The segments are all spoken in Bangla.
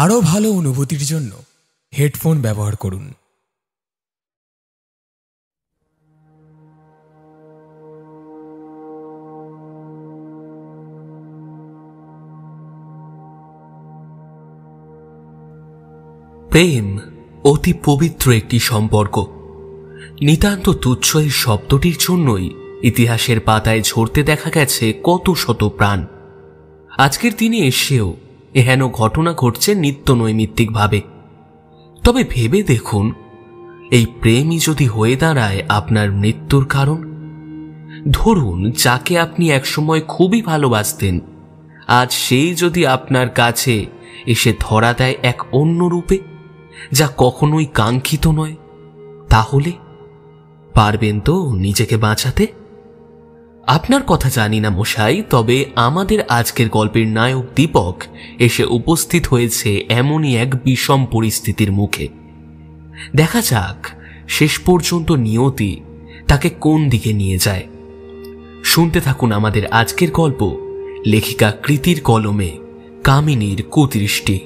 আরও ভালো অনুভূতির জন্য হেডফোন ব্যবহার করুন। প্রেম অতি পবিত্র একটি সম্পর্ক। নিতান্ত তুচ্ছ এই শব্দটির জন্যই ইতিহাসের পাতায় ঝরতে দেখা গেছে কত শত প্রাণ। আজকের দিনে এসেও এহেন ঘটনা ঘটছে নিত্য নৈমিত্তিকভাবে। তবে ভেবে দেখুন, এই প্রেমই যদি হয়ে দাঁড়ায় আপনার মৃত্যুর কারণ। ধরুন, যাকে আপনি একসময় খুবই ভালোবাসতেন, আজ সেই যদি আপনার কাছে এসে ধরা দেয় এক অন্য রূপে, যা কখনোই কাঙ্ক্ষিত নয়, তাহলে পারবেন তো নিজেকে বাঁচাতে? আপনার কথা জানি না মশাই, তবে আমাদের আজকের গল্পের নায়ক দীপক এসে উপস্থিত হয়েছে এমনই এক বিষম পরিস্থিতির মুখে। দেখা যাক শেষ পর্যন্ত নিয়তি তাকে কোন দিকে নিয়ে যায়। শুনতে থাকুন আমাদের আজকের গল্প, লেখিকা কৃতির কলমে কামিনীর কুদৃষ্টি।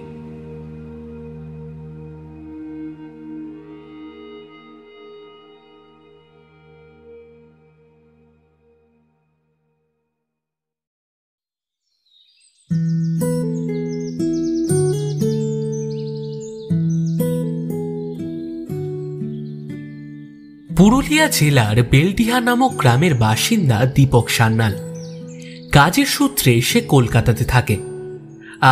পুরুলিয়া জেলার বেলডিহা নামক গ্রামের বাসিন্দা দীপক সান্যাল। কাজের সূত্রে সে কলকাতাতে থাকে।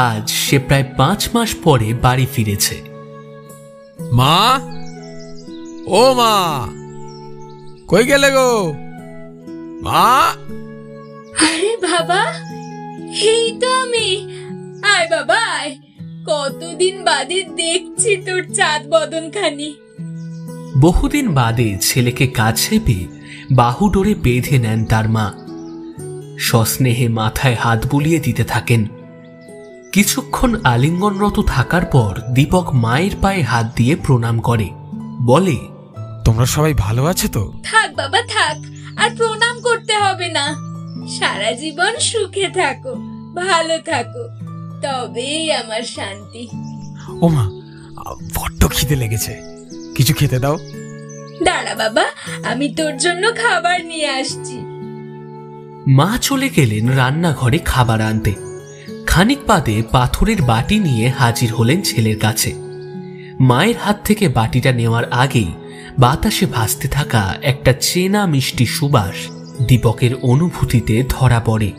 আজ সে প্রায় 5 মাস পরে বাড়ি ফিরেছে। মা, ও মা, কই গেলে গো মা? আরে বাবা, এই তো আমি। আয় বাবা আয়, কতদিন বাদে দেখছি তোর চাঁদ বদন খানি। বহুদিন বাদে ছেলেকে কাছে পেয়ে বাহু ডোরে বেঁধে নেন তার মা। সস্নেহে মাথায় হাত বুলিয়ে দিতে থাকেন। কিছুক্ষণ আলিঙ্গনরত থাকার পর দীপক মায়ের পায়ে হাত দিয়ে প্রণাম করে, বলে, তোমরা সবাই ভালো আছো তো? থাক বাবা থাক, আর প্রণাম করতে হবে না। সারা জীবন সুখে থাকো, ভালো থাকো, তবেই আমার শান্তি। ও মা, বড্ড খিদে লেগেছে, কিছু খেতে দাও। দাঁড়া বাবা, আমি তোর জন্য খাবার নিয়ে আসছি। মা চলে গেলেন রান্নাঘরে খাবার আনতে। খানিক বাদে পাথরের বাটি নিয়ে হাজির হলেন ছেলের কাছে। মায়ের হাত থেকে বাটিটা নেওয়ার আগেই বাতাসে ভাসতে থাকা একটা চেনা মিষ্টি সুবাস দীপকের অনুভূতিতে ধরা পড়ে।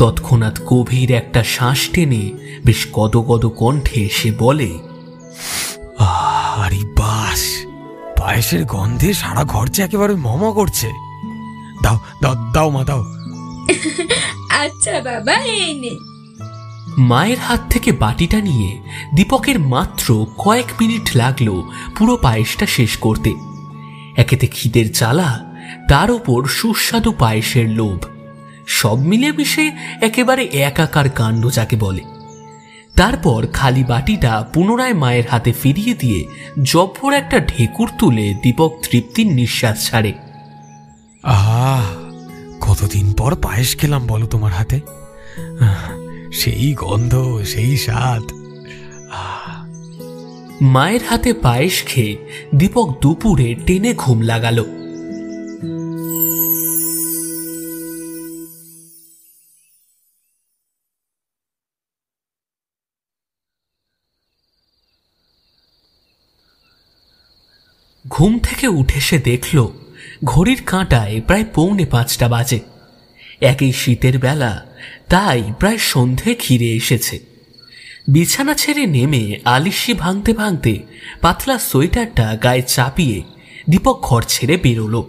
তৎক্ষণাৎ গভীর একটা শ্বাস টেনে বেশ গদগদ কণ্ঠে সে বলে, আরে বাস, পায়েসের গন্ধে সারা ঘর যে একেবারে মমা করছে। দাও দাও দাও মা, দাও। আচ্ছা বাবা, এই নে। মায়ের হাত থেকে বাটিটা নিয়ে দীপকের মাত্র কয়েক মিনিট লাগলো পুরো পায়েসটা শেষ করতে। একেতে খিদের জ্বালা, তার উপর সুস্বাদু পায়েসের লোভ, সব মিলেমিশে একেবারে একাকার কাণ্ড যাকে বলে। তারপর খালি বাটিটা পুনরায় মায়ের হাতে ফিরিয়ে দিয়ে জব্বর একটা ঢেকুর তুলে দীপক তৃপ্তির নিঃশ্বাস ছাড়ে। কতদিন পর পায়েস খেলাম বলো তোমার হাতে, সেই গন্ধ, সেই স্বাদ। মায়ের হাতে পায়েস খেয়ে দীপক দুপুরে টেনে ঘুম লাগালো। ঘুম থেকে উঠে সে দেখল ঘড়ির কাঁটায় প্রায় 4:45 বাজে। একই শীতের বেলা, তাই প্রায় সন্ধে ঘিরে এসেছে। বিছানা ছেড়ে নেমে আলিশি ভাঙতে ভাঙতে পাতলা সোয়েটারটা গায়ে চাপিয়ে দীপক ঘর ছেড়ে বেরোলো।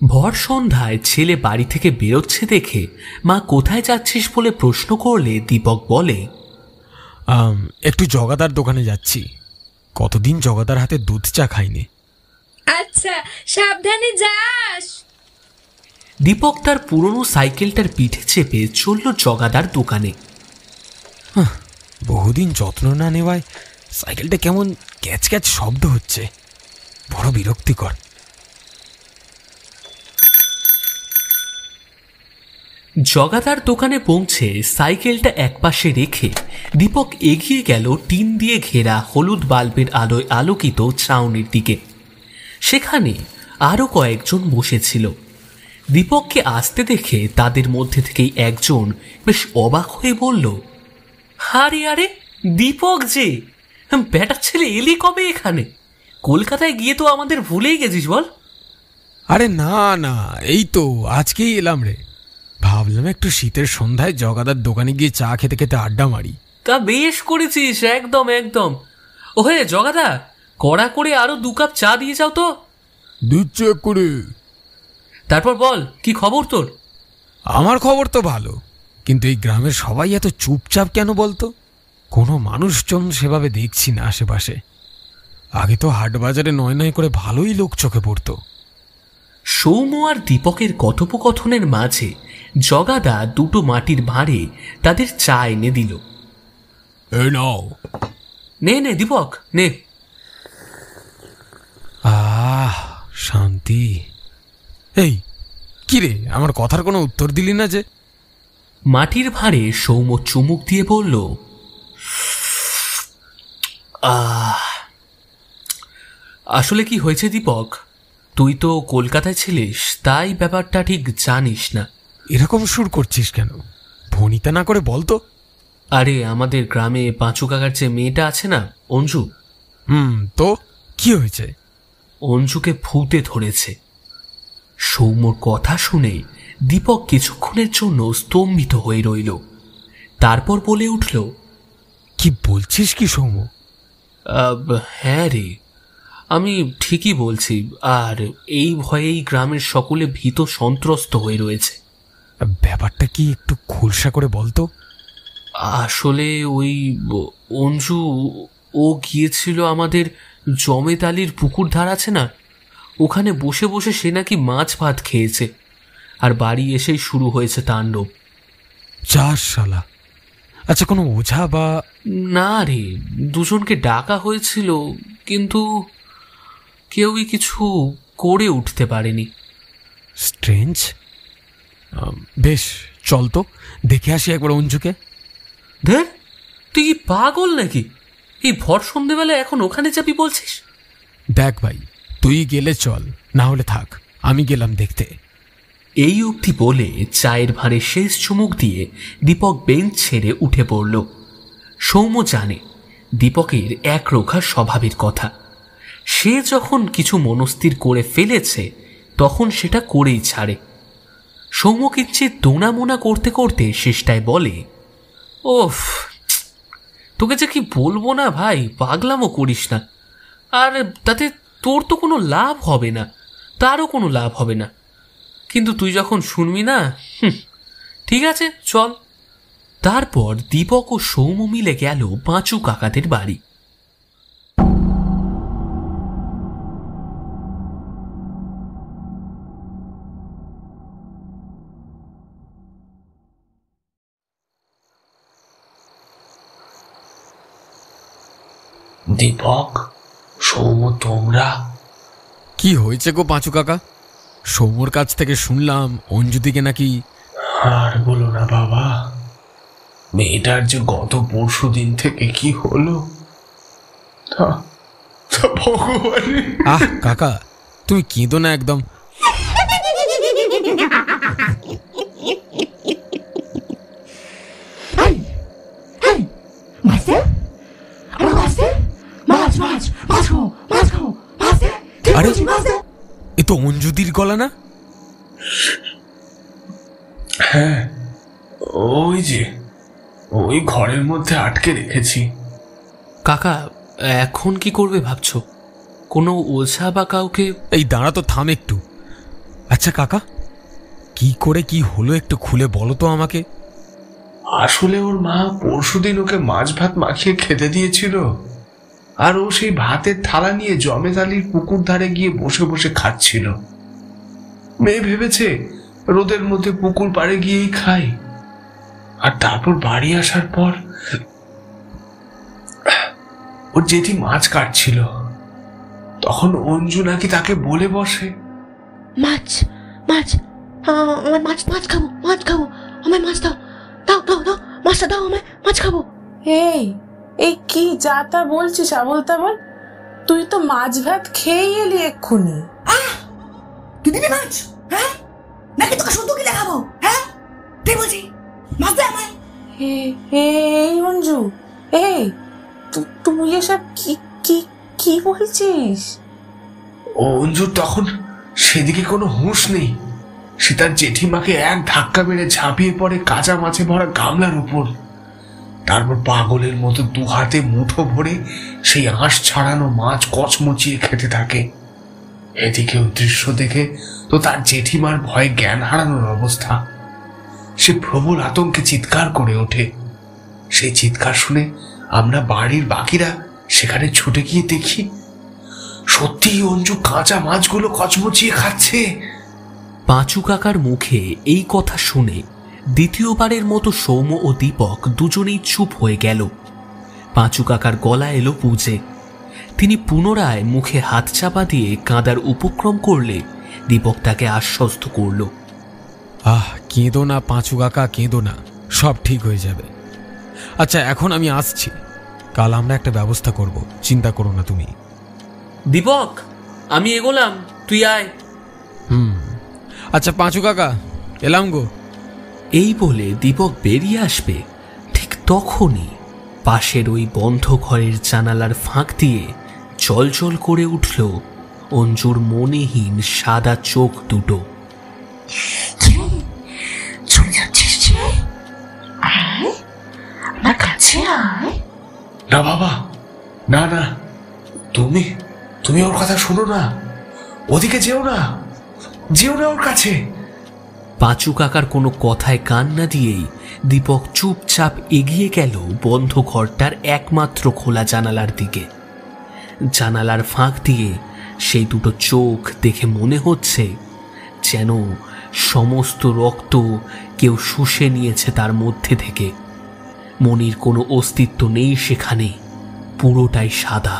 ভর সন্ধ্যায় ছেলে বাড়ি থেকে বেরোচ্ছে দেখে মা কোথায় যাচ্ছিস বলে প্রশ্ন করলে দীপক বলে, একটু জগাদার দোকানে যাচ্ছি, কতদিন জগাদার হাতে দুধ চা খাইনি। আচ্ছা, সাবধানে যাস। দীপক তার পুরনো সাইকেলটার পিঠে চেপে চলল জগাদার দোকানে। বহুদিন যত্ন না নেওয়ায় সাইকেলটা কেমন ক্যাচ ক্যাচ শব্দ হচ্ছে, বড় বিরক্তিকর। জগাদার দোকানে পৌঁছে সাইকেলটা একপাশে রেখে দীপক এগিয়ে গেল টিন দিয়ে ঘেরা হলুদ বাল্বের আলোয় আলোকিত ছাউনির দিকে। সেখানে আরো কয়েকজন বসেছিল। দীপককে আসতে দেখে তাদের মধ্যে থেকেই একজন বেশ অবাক হয়ে বলল, আরে আরে দীপক যে, বেটার ছেলে এলি কবে এখানে? কলকাতায় গিয়ে তো আমাদের ভুলেই গেছিস বল। আরে না না, এই তো আজকেই এলাম রে। ভাবলাম একটু শীতের সন্ধ্যায় জগাদার দোকানে গিয়ে চা খেতে খেতে আড্ডা মারি। তা বেশ করেছিস, একদম একদম। ও হে জগাদা, কড়া করে আরো 2 কাপ চা দিয়ে যাও তো। দিচ্ছে করে। তারপর বল, কি খবর তোর? আমার খবর তো ভালো, কিন্তু এই গ্রামের সবাই এত চুপচাপ কেন বলতো? কোনো মানুষজন সেভাবে দেখছি না আশেপাশে। আগে তো হাট বাজারে নয় নয় করে ভালোই লোক চোখে পড়তো। সৌম্য আর দীপকের কথোপকথনের মাঝে জগাদা 2টো মাটির ভাঁড়ে তাদের চা এনে দিল। এই নাও। নে নে দীপক নে। শান্তি। এই কি রে, আমার কথার কোনো উত্তর দিলি না যে? মাটির ভাঁড়ে সৌম্য চুমুক দিয়ে বলল, আসলে কি হয়েছে দীপক, তুই তো কলকাতায় ছিলিস, তাই ব্যাপারটা ঠিক জানিস না। এরকম সুর করছিস কেন? ভনিতা না করে বলতো। আরে আমাদের গ্রামে পাঁচু কাকার যে মেয়েটা আছে না, অঞ্জু। তো কি হয়েছে? অঞ্জুকে ভূতে ধরেছে। সৌম্যর কথা শুনে দীপক কিছুক্ষণের জন্য স্তম্ভিত হয়ে রইল। তারপর বলে উঠল, কি বলছিস কি সৌম্য? হ্যাঁ রে, আমি ঠিকই বলছি। আর এই ভয়েই গ্রামের সকলে ভীত সন্ত্রস্ত হয়ে রয়েছে। ব্যাপারটা কি একটু খোলসা করে বলতো। আসলে ওই অঞ্জু, ও গিয়েছিল আমাদের জমেতালির পুকুর ধার আছে না, ওখানে বসে বসে সে নাকি মাছ ভাত খেয়েছে, আর বাড়ি এসেই শুরু হয়েছে তাণ্ডব। চার শালা। আচ্ছা, কোনো ওঝা বা? না রে, 2জনকে ডাকা হয়েছিল, কিন্তু কেউই কিছু করে উঠতে পারেনি। স্ট্রেঞ্জ। বেশ, চল তো দেখে আসি একবার অঞ্জুকে। ধের, তুই কি পাগল নাকি? এই ভর সন্ধেবেলা এখন ওখানে যাবি বলছিস? দেখ ভাই, তুই গেলে চল, না হলে থাক, আমি গেলাম দেখতে। এই অবধি বলে চায়ের ভাঁড়ে শেষ চুমুক দিয়ে দীপক বেঞ্চ ছেড়ে উঠে পড়ল। সৌম্য জানে দীপকের একরোখা স্বভাবের কথা। সে যখন কিছু মনস্থির করে ফেলেছে তখন সেটা করেই ছাড়ে। সৌম্য কিঞ্চিৎ দোনামোনা করতে করতে শেষটায় বলে, ওফ, তোকে যে কি বলবো না ভাই, পাগলামও করিস না। আর তাতে তোর তো কোনো লাভ হবে না, তারও কোনো লাভ হবে না। কিন্তু তুই যখন শুনবি না, ঠিক আছে চল। তারপর দীপক ও সৌম্য মিলে গেল পাঁচু কাকাদের বাড়ি। দীপক, সৌম্য, তোমরা? কি হয়েছে গো পাঁচু কাকা? সৌম্যর কাছ থেকে শুনলাম অঞ্জুদিকে নাকি। আর বলো না বাবা, মেয়েটার যে গত পরশু দিন থেকে কি হলো। ভগবান! কাকা, তুমি কেঁদো না একদম। আরে, এ তো অঞ্জুদির গলা না? হ্যাঁ, ওই যে ওই ঘরের মধ্যে আটকে রেখেছি। কাকা, এখন কি করবে ভাবছো? কোনো ওঝা বা কাউকে? এই দাঁড়া তো, থাম একটু। আচ্ছা কাকা, কি করে কি হলো একটু খুলে বলো তো আমাকে। আসলে ওর মা পরশুদিন ওকে মাছ ভাত মাখিয়ে খেতে দিয়েছিল, আর ও সেই ভাতের থালা নিয়ে জমেদালির পুকুর ধারে গিয়ে বসে বসে খাচ্ছিল। মেয়ে ভেবেছে রোদের মধ্যে পুকুর পাড়ে গিয়েই খাই। আর তারপর বাড়ি আসার পর ওর জেঠি মাছ কাটছিল, তখন অঞ্জু নাকি তাকে বলে বসে, মাছ মাছ, আমার মাছ মাছ খাবো, মাছ খাবো, আমায় মাছ দাও, দাও দাও দাও, মাছটা দাও আমায়, মাছ খাবো। এই এই কি যা তা বলছিস আবল তাবল? তুই তো মাছ ভাত খেয়ে এলি এক্ষুনি। তুই দিবি মাছ? হ্যাঁ, নাকি তোকে শুধু কি দেখাবো? হ্যাঁ, তুই বলছি মাছ দে আমায়। এই অঞ্জু, এই তুই এসব কি কি কি বলছিস? অঞ্জুর তখন সেদিকে কোনো হুঁশ নেই। সে তার জেঠিমাকে এক ধাক্কা মেরে ঝাঁপিয়ে পড়ে কাঁচা মাছে ভরা গামলার উপর। তারপর পাগলের মতো দু হাতে মুঠো ভরে সেই আঁশ ছাড়ানো মাছ কচমচিয়ে খেতে থাকে। এদিকে দৃশ্য দেখে তো তার জেঠিমার ভয়ে জ্ঞান হারানোর অবস্থা। সে প্রবল আতঙ্কে চিৎকার করে ওঠে। সেই চিৎকার শুনে আমরা বাড়ির বাকিরা সেখানে ছুটে গিয়ে দেখি সত্যি অঞ্জু কাঁচা মাছগুলো কচমচিয়ে খাচ্ছে। পাঁচু কাকার মুখে এই কথা শুনে দ্বিতীয়বারের মতো সৌম্য ও দীপক দুজনেই চুপ হয়ে গেল। পাঁচু কাকার গলা এলো পুজে। তিনি পুনরায় মুখে হাত চাপা দিয়ে কাঁদার উপক্রম করলে দীপক তাকে আশ্বস্ত করল। কেঁদো না পাঁচু কাকা, কেঁদো না, সব ঠিক হয়ে যাবে। আচ্ছা, এখন আমি আসছি, কাল আমরা একটা ব্যবস্থা করব, চিন্তা করো না তুমি। দীপক, আমি এগোলাম, তুই আয়। আচ্ছা পাঁচু কাকা, এলাম গো। এই বলে দীপক বেরিয়ে আসবে, ঠিক তখনই পাশের ওই বন্ধ ঘরের জানালার ফাঁক দিয়ে জলজল করে উঠল অঞ্জুর মনেহীন সাদা চোখ দুটো। চলে যাচ্ছিস যে? আয়, আমার কাছে আয়। না বাবা, না না, তুমি তুমি ওর কথা শোনো না, ওদিকে যেও না, যেও না ওর কাছে। পাঁচু কাকার কোনো কথায় কান না দিয়েই দীপক চুপচাপ এগিয়ে গেল বন্ধ ঘরটার একমাত্র খোলা জানালার দিকে। জানালার ফাঁক দিয়ে সেই দুটো চোখ দেখে মনে হচ্ছে যেন সমস্ত রক্ত কেউ শুষে নিয়েছে তার মধ্যে থেকে। মনির কোনো অস্তিত্ব নেই সেখানে, পুরোটাই সাদা।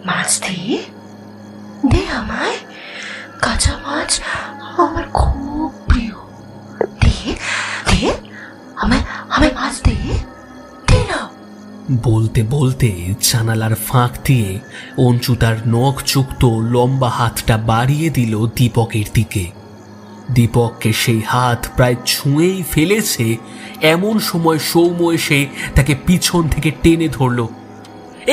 মাছ দিয়ে দে আমায়, কাঁচা মাছ আমার খুব প্রিয়। দে দে আমায়, আমায় মাছ দে, দে না। বলতে বলতে জানালার ফাঁক দিয়ে অঞ্জু তার নখযুক্ত লম্বা হাতটা বাড়িয়ে দিল দীপকের দিকে। দীপককে সেই হাত প্রায় ছুঁয়েই ফেলেছে এমন সময় সৌম্য এসে তাকে পিছন থেকে টেনে ধরল।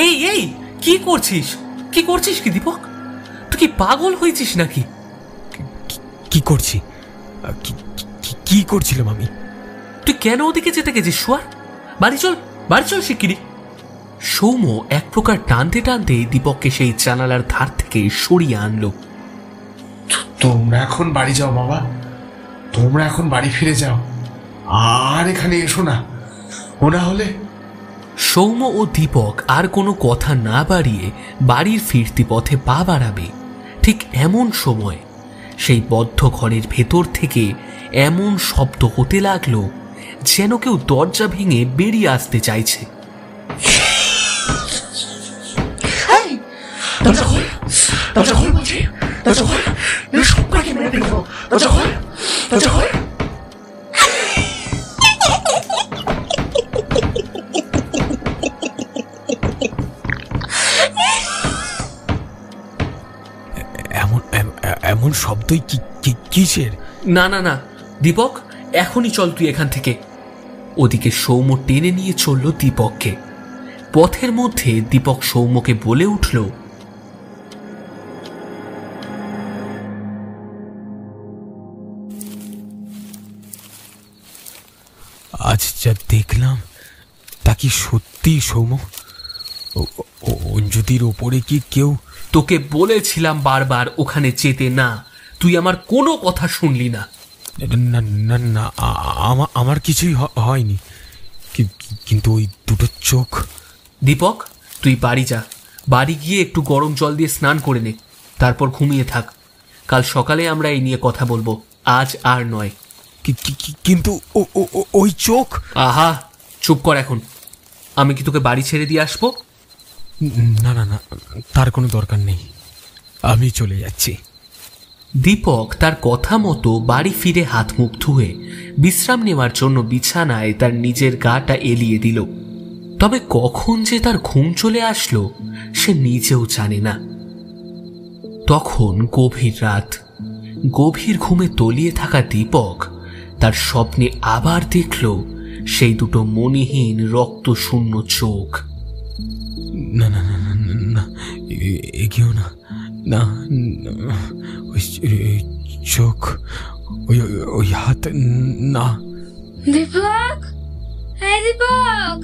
এই এই, কি করছিস? কি করছিস কি দীপক? তুই কি পাগল হয়েছিস নাকি? কি করছি? কি করছিলাম আমি? তুই কেন ওদিকে যেতে গেছিস? শুয়ার, বাড়ি চল, বাড়ি চল শিগগিরি। সৌম্য এক প্রকার টানতে টানতে দীপককে সেই জানালার ধার থেকে সরিয়ে আনলো। তোমরা এখন বাড়ি যাও বাবা, তোমরা এখন বাড়ি ফিরে যাও, আর এখানে এসো না। ও না হলে। সৌম্য ও দীপক আর কোনো কথা না বাড়িয়ে বাড়ির ফিরতি পথে পা বাড়াবে, ঠিক এমন সময় সেই বদ্ধ ঘরের ভেতর থেকে এমন শব্দ হতে লাগলো যেন কেউ দরজা ভেঙে বেরিয়ে আসতে চাইছে। দরজা খোল, দরজা খোল বলছি, দরজা খোল, সবাইকে মেরে ফেলবো, দরজা খোল, দরজা খোল। এমন শব্দই কিসের? না না না দীপক, এখনই চল তুই এখান থেকে। ওদিকে সৌম্য টেনে নিয়ে চলল দীপককে। পথের মধ্যে দীপক সৌম্যকে বলে উঠল, আজ যা দেখলাম তা কি সত্যি সৌম্য? অঞ্জুতির ওপরে কি কেউ? তোকে বলেছিলাম বারবার ওখানে যেতে না, তুই আমার কোনো কথা শুনলি না। না না না, আমার কিছুই হয়নি, কিন্তু ওই দুটো চোখ। দীপক, তুই বাড়ি যা, বাড়ি গিয়ে একটু গরম জল দিয়ে স্নান করে নে, তারপর ঘুমিয়ে থাক। কাল সকালে আমরা এই নিয়ে কথা বলবো, আজ আর নয়। কিন্তু ওই চোখ। আহা, চুপ কর এখন। আমি কি তোকে বাড়ি ছেড়ে দিয়ে আসবো? না না না, তার কোনো দরকার নেই, আমি চলে যাচ্ছি। দীপক তার কথা মতো বাড়ি ফিরে হাত মুখ ধুয়ে বিশ্রাম নেওয়ার জন্য বিছানায় তার নিজের গাটা এলিয়ে দিল। তবে কখন যে তার ঘুম চলে আসলো সে নিজেও জানে না। তখন গভীর রাত। গভীর ঘুমে তলিয়ে থাকা দীপক তার স্বপ্নে আবার দেখল সেই দুটো মণিহীন রক্তশূন্য চোখ। না না না না না, না এগিয়েও না, না না, ওই চোখ, ওই ওই হাত, না। দীপক, হ্যাঁ দীপক,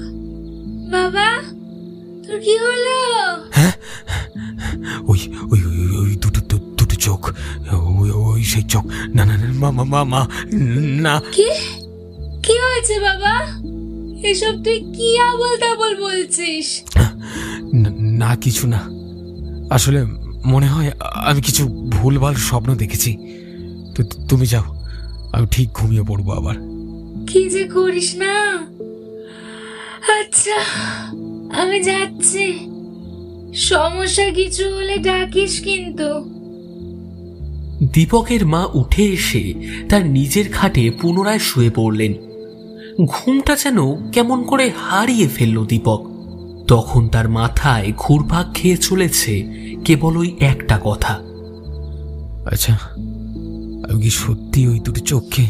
বাবা তোর কি হলো? হ্যাঁ, ওই ওই ওই দুটো দুটো চোখ, ওই ওই সেই চোখ। না না না, মা মা মা না। কি কি হয়েছে বাবা? এসব তুই কি আবল তাবল বলছিস? না কিছু না, আসলে মনে হয় আমি কিছু ভুলভাল স্বপ্ন দেখেছি। তো তুমি যাও, আমি ঠিক ঘুমিয়ে পড়বো আবার। কি যে করিস না। আচ্ছা আমি যাচ্ছি, সমস্যা কিছু হলে ডাকিস কিন্তু। দীপকের মা উঠে এসে তার নিজের খাটে পুনরায় শুয়ে পড়লেন। ঘুমটা যেন কেমন করে হারিয়ে ফেলল দীপক। তখন তার মাথায় ঘুরপাক খেয়ে চলেছে কেবল ওই একটা কথা, আচ্ছা আমি কি সত্যি ওই দুটো চোখকে?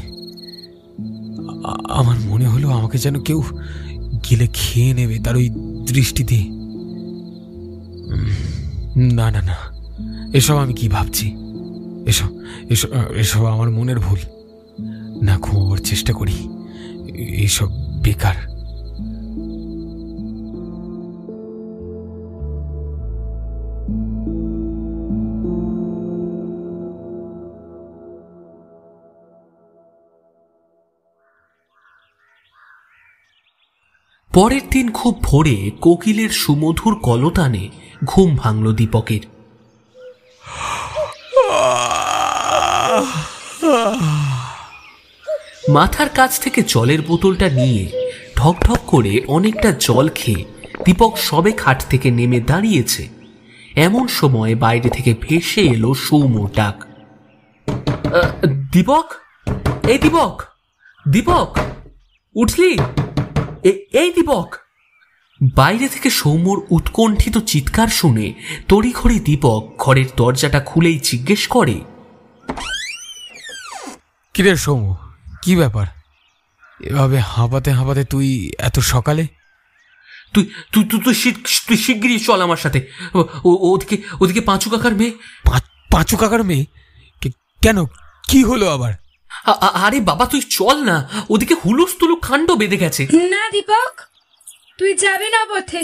আমার মনে হলো আমাকে যেন কেউ গিলে খেয়ে নেবে তার ওই দৃষ্টিতে। না না না, এসব আমি কি ভাবছি? এসব এসব এসব আমার মনের ভুল। না ঘুমাবার চেষ্টা করি, এসব বেকার। পরের দিন খুব ভোরে কোকিলের সুমধুর কলতানে ঘুম ভাঙল দীপকের। মাথার কাছ থেকে জলের বোতলটা নিয়ে ঢকঢক করে অনেকটা জল খেয়ে দীপক সবে খাট থেকে নেমে দাঁড়িয়েছে, এমন সময় বাইরে থেকে ভেসে এলো সৌম্যর ডাক। দীপক, এই দীপক, দীপক উঠলি? এই দীপক। বাইরে থেকে সৌম্যর উৎকণ্ঠিত চিৎকার শুনে তড়িঘড়ি দীপক ঘরের দরজাটা খুলেই জিজ্ঞেস করে, কিরে সৌম্য, কি ব্যাপার? এভাবে হাঁপাতে হাঁপাতে তুই এত সকালে? তুই তুই তুই তুই শিগগিরই চল আমার সাথে। ওদিকে ওদিকে পাঁচু কাকার মেয়ে। পাঁচু কাকার মেয়ে? কেন, কি হলো আবার? আরে বাবা তুই চল না, ওদিকে হুলুস তুলু কাণ্ড বেঁধে গেছে। না দীপক, তুই যাবি না পথে,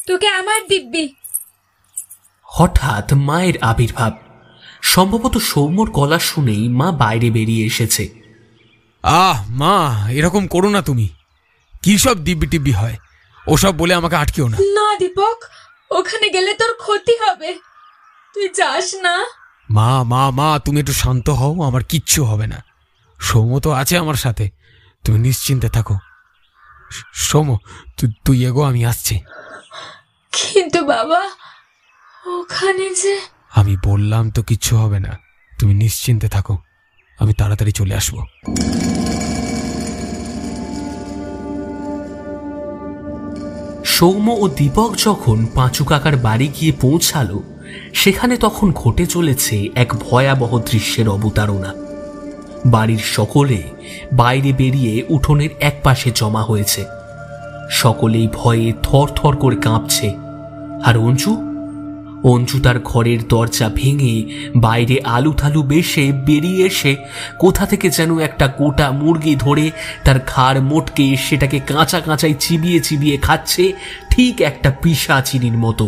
তোকে আমার দিব্যি। হঠাৎ মায়ের আবির্ভাব। সম্ভবত সৌম্যর গলা শুনেই মা বাইরে বেরিয়ে এসেছে। মা, এরকম করো না তুমি। কি সব দিব্যি টিব্বি হয়, ওসব বলে আমাকে আটকেও না। না দীপক, ওখানে গেলে তোর ক্ষতি হবে, তুই যাস না। মা মা মা, তুমি একটু শান্ত হও, আমার কিচ্ছু হবে না। সৌম্য তো আছে আমার সাথে, তুমি নিশ্চিন্তে থাকো। সৌম্য তুই এগো, আমি আসছি। কিন্তু বাবা, ওখানে যে... আমি বললাম তো কিচ্ছু হবে না, তুমি নিশ্চিন্তে থাকো, আমি তাড়াতাড়ি চলে আসবো। সৌম্য ও দীপক যখন পাঁচু কাকার বাড়ি গিয়ে পৌঁছালো, সেখানে তখন ঘটে চলেছে এক ভয়াবহ দৃশ্যের অবতারণা। বাড়ির সকলে বাইরে বেরিয়ে উঠোনের এক পাশে জমা হয়েছে। সকলেই ভয়ে থর থর করে কাঁপছে। আর অঞ্জু তার ঘরের দরজা ভেঙে বাইরে আলু থালু বেশে বেরিয়ে এসে কোথা থেকে যেন একটা গোটা মুরগি ধরে তার ঘাড় মোটকে সেটাকে কাঁচা কাঁচাই চিবিয়ে চিবিয়ে খাচ্ছে, ঠিক একটা পিশাচিনীর মতো।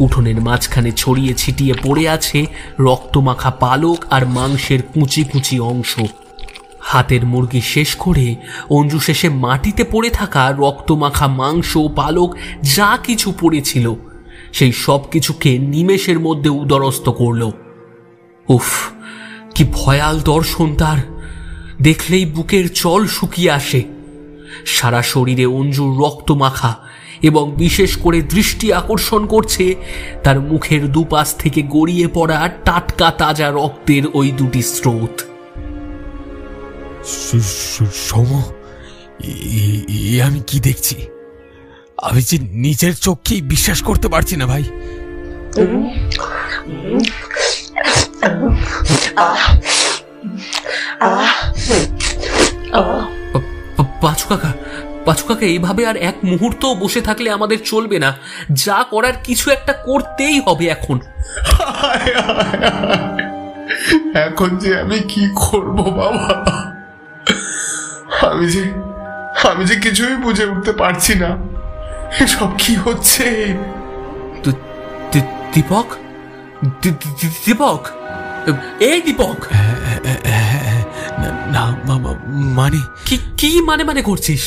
উঠোনের মাঝখানে ছড়িয়ে ছিটিয়ে পড়ে আছে রক্তমাখা পালক আর মাংসের কুচি কুচি অংশ। হাতের মুরগি শেষ করে অঞ্জু শেষে মাটিতে পড়ে থাকা রক্তমাখা মাংস, পালক যা কিছু পড়েছিল সেই সব কিছুকে নিমেষের মধ্যে উদরস্থ করল। উফ, কি ভয়াল দর্শন তার! দেখলেই বুকের জল শুকিয়ে আসে। সারা শরীরে অঞ্জুর রক্তমাখা এবং বিশেষ করে দৃষ্টি আকর্ষণ করছে তার মুখের দুপাশ থেকে গড়িয়ে পড়া টাটকা তাজা রক্তের ওই দুটি স্রোত। সৌম, আমি কি দেখছি? আমি যে নিজের চোখকেই বিশ্বাস করতে পারছি না ভাই। পাঁচু কাকা এইভাবে আর এক মুহূর্ত বসে থাকলে আমাদের চলবে না। যা করার কিছু একটা করতেই হবে এখন। এখন যে আমি কি করব বাবা, আমি যে কিছুই বুঝে উঠতে পারছি না। এসব কি হচ্ছে? দীপক, দীপক, এই দীপক, না মানে কি মানে করছিস?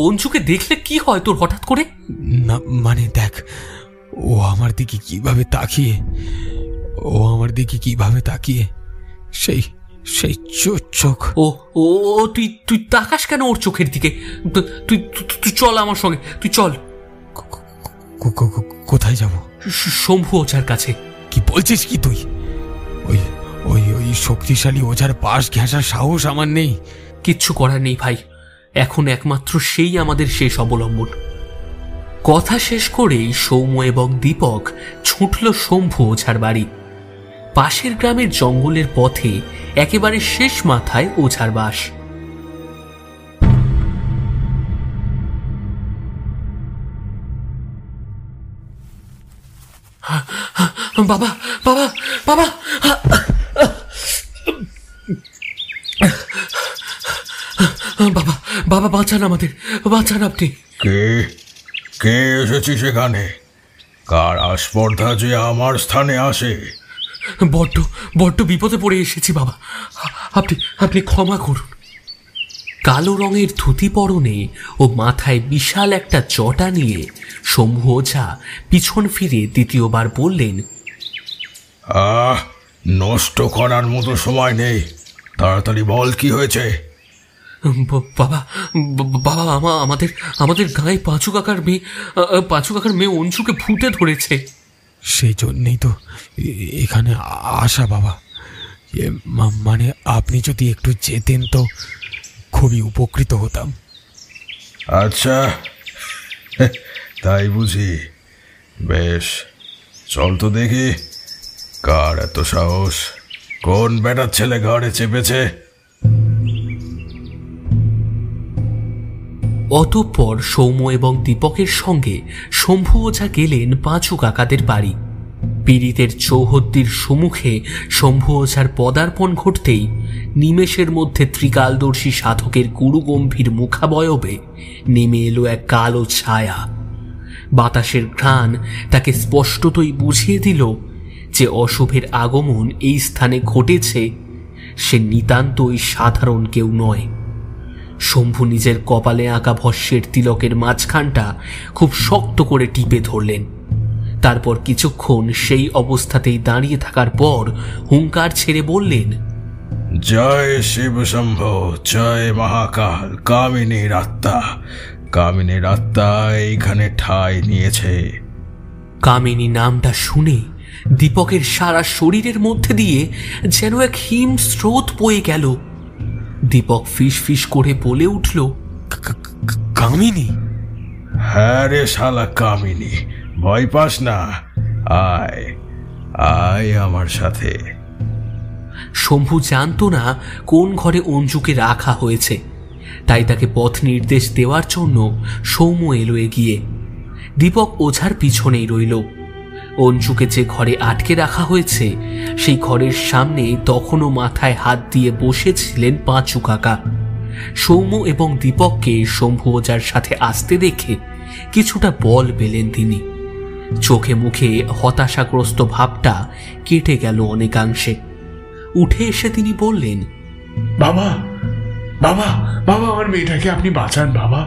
অঞ্জুকে দেখলে কি হয় তোর হঠাৎ করে? না মানে দেখ, ও আমার দিকে কিভাবে তাকিয়ে সেই চোখ। ও তুই তাকাস কেন ওর চোখের দিকে? তুই চল আমার সঙ্গে, তুই চল। কোথায় যাব? শম্ভু ওঝার কাছে। কি বলছিস কি তুই? ওই শক্তিশালী ওঝার পাশ ঘেঁষার সাহস আমার নেই। কিচ্ছু করার নেই ভাই, এখন একমাত্র সেই আমাদের শেষ অবলম্বন। কথা শেষ করেই সৌম্য এবং দীপক ছুটল শম্ভু ওঝার বাড়ি। পাশের গ্রামের জঙ্গলের পথে একেবারে শেষ মাথায় ওঝার বাস। বাবা বাবা বাবা, বাবা বাবা, বাঁচান আমাদের, বাঁচান আপনি। কে এসেছি সেখানে? কার আস্পর্ধা যে আমার স্থানে আসে? বড্ড বিপদে পড়ে এসেছি বাবা, আপনি ক্ষমা করুন। কালো রঙের ধুতি পরনে ও মাথায় বিশাল একটা জটা নিয়ে শম্ভু ওঝা পিছন ফিরে দ্বিতীয়বার বললেন, নষ্ট করার মতো সময় নেই, তাড়াতাড়ি বল কি হয়েছে? বাবা বাবা, আমাদের গায়ে পাঁচু কাকার মেয়ে অঞ্জুকে ভূতে ধরেছে। সেই জন্যেই তো এখানে আসা বাবা। মানে আপনি যদি একটু যেতেন তো খুবই উপকৃত হতাম। আচ্ছা, তাই বুঝি? বেশ, চল তো দেখি কার এত সাহস, কোন বেটার ছেলে ঘরে চেপেছে। অতঃপর সৌম্য এবং দীপকের সঙ্গে শম্ভু ওঝা গেলেন পাঁচু কাকাদের বাড়ি। পীড়িতের চৌহদ্দির সম্মুখে শম্ভু ওঝার পদার্পণ ঘটতেই নিমেষের মধ্যে ত্রিকালদর্শী সাধকের গুরুগম্ভীর মুখাবয়বে নেমে এলো এক কালো ছায়া। বাতাসের ঘ্রাণ তাকে স্পষ্টতই বুঝিয়ে দিল যে অশুভের আগমন এই স্থানে ঘটেছে সে নিতান্তই সাধারণ কেউ নয়। শম্ভু নিজের কপালে আঁকা ভস্যের তিলকের মাঝখানটা খুব শক্ত করে টিপে ধরলেন। তারপর কিছুক্ষণ সেই অবস্থাতেই দাঁড়িয়ে থাকার পর হুঙ্কার ছেড়ে বললেন, জয় শিব শম্ভো, জয় মহাকাল। কামিনীর আত্মা এইখানে ঠাঁই নিয়েছে। কামিনী নামটা শুনে দীপকের সারা শরীরের মধ্যে দিয়ে যেন এক হিম স্রোত বয়ে গেল। দীপক ফিস ফিস করে বলে উঠল, কামিনী? হ্যাঁ রে শালা কামিনী, ভয় পাস না, আয় আমার সাথে। শম্ভু জানত না কোন ঘরে অঞ্জুকে রাখা হয়েছে, তাই তাকে পথ নির্দেশ দেওয়ার জন্য সৌম্য এলো এগিয়ে। দীপক ওঝার পিছনেই রইল। অঞ্জুকে যে ঘরে আটকে রাখা হয়েছে সেই ঘরের সামনে তখনও মাথায় হাত দিয়ে বসেছিলেন পাঁচু কাকা। সৌম্য এবং দীপককে শম্ভু ওঝার সাথে আসতে দেখে কিছুটা বল পেলেন তিনি। চোখে মুখে হতাশাগ্রস্ত ভাবটা কেটে গেল অনেকাংশে। উঠে এসে তিনি বললেন, বাবা বাবা বাবা, আমার মেয়েটাকে আপনি বাঁচান বাবা,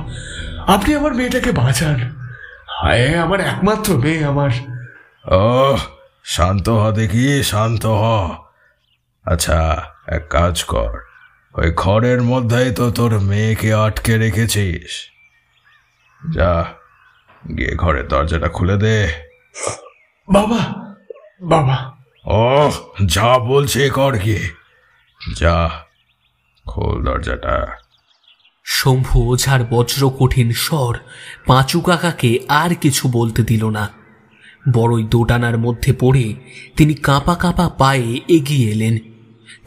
আপনি আমার মেয়েটাকে বাঁচান। হায়, আমার একমাত্র মেয়ে আমার। শান্ত হ দেখি, শান্ত হ। আচ্ছা, এক কাজ কর, ওই ঘরের মধ্যেই তো তোর মেয়েকে আটকে রেখেছিস, যা গিয়ে ঘরের দরজাটা খুলে দে। বাবা, বাবা। ও যা বলছে কর, গিয়ে যা, খোল দরজাটা। শম্ভু ওঝার বজ্র কঠিন স্বর পাঁচু কাকাকে আর কিছু বলতে দিল না। বড়ই দোটানার মধ্যে পড়ে তিনি কাঁপা কাঁপা পায়ে এগিয়ে এলেন।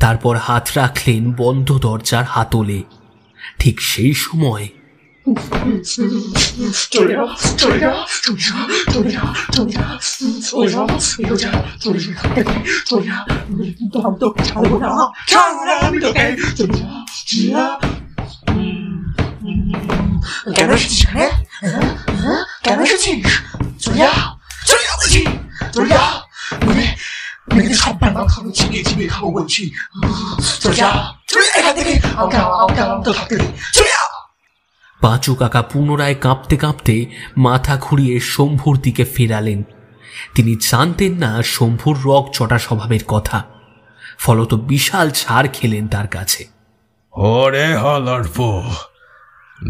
তারপর হাত রাখলেন বন্ধ দরজার হাতলে। ঠিক সেই সময় কেন এসেছিস? কেন এসেছিস? চলে যা, চলে যা বলছি, চলে যা। মেয়েদের সব ব্যাপার খাবো, চিবিয়ে চিবিয়ে খাবো বলছি। চলে যা, চলে যা এখান থেকে। আমাকে থাকতে দে, চলে যা। পাঁচু কাকা পুনরায় কাঁপতে কাঁপতে মাথা ঘুরিয়ে শম্ভুর দিকে ফেরালেন। তিনি জানতেন না শম্ভুর রগ চটা স্বভাবের কথা, ফলত বিশাল ছাড় খেলেন তার কাছে। ওরে হলর্প,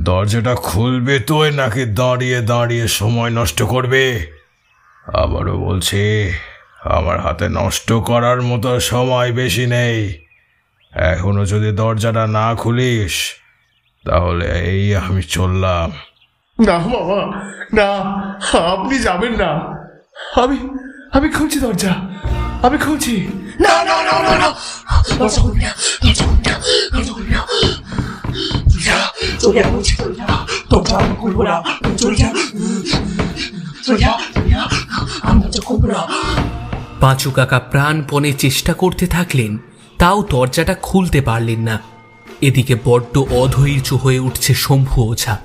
দরজাটা খুলবে তুই নাকি দাঁড়িয়ে দাঁড়িয়ে সময় নষ্ট করবে? আবারও বলছি, আমার হাতে নষ্ট করার মতো সময় বেশি নেই। এখনো যদি দরজাটা না খুলিস তাহলে এই আমি চললাম। না বাবা, না, আপনি যাবেন না। আমি খুলছি দরজা, আমি খুলছি। না না না না না, দরজা খুলবি না, দরজা খুলবি না, দরজা খুলবি না। চলে যা বলছি, চলে যা। দরজা আমি খুলবো না, চলে যা, চলে যা, আমি দরজা খুলবো না। পাঁচু কাকা প্রাণপণে চেষ্টা করতে থাকলেন, তাও দরজাটা খুলতে পারলেন না। এদিকে বড্ড অধৈর্য হয়ে উঠছে শম্ভু ওঝা।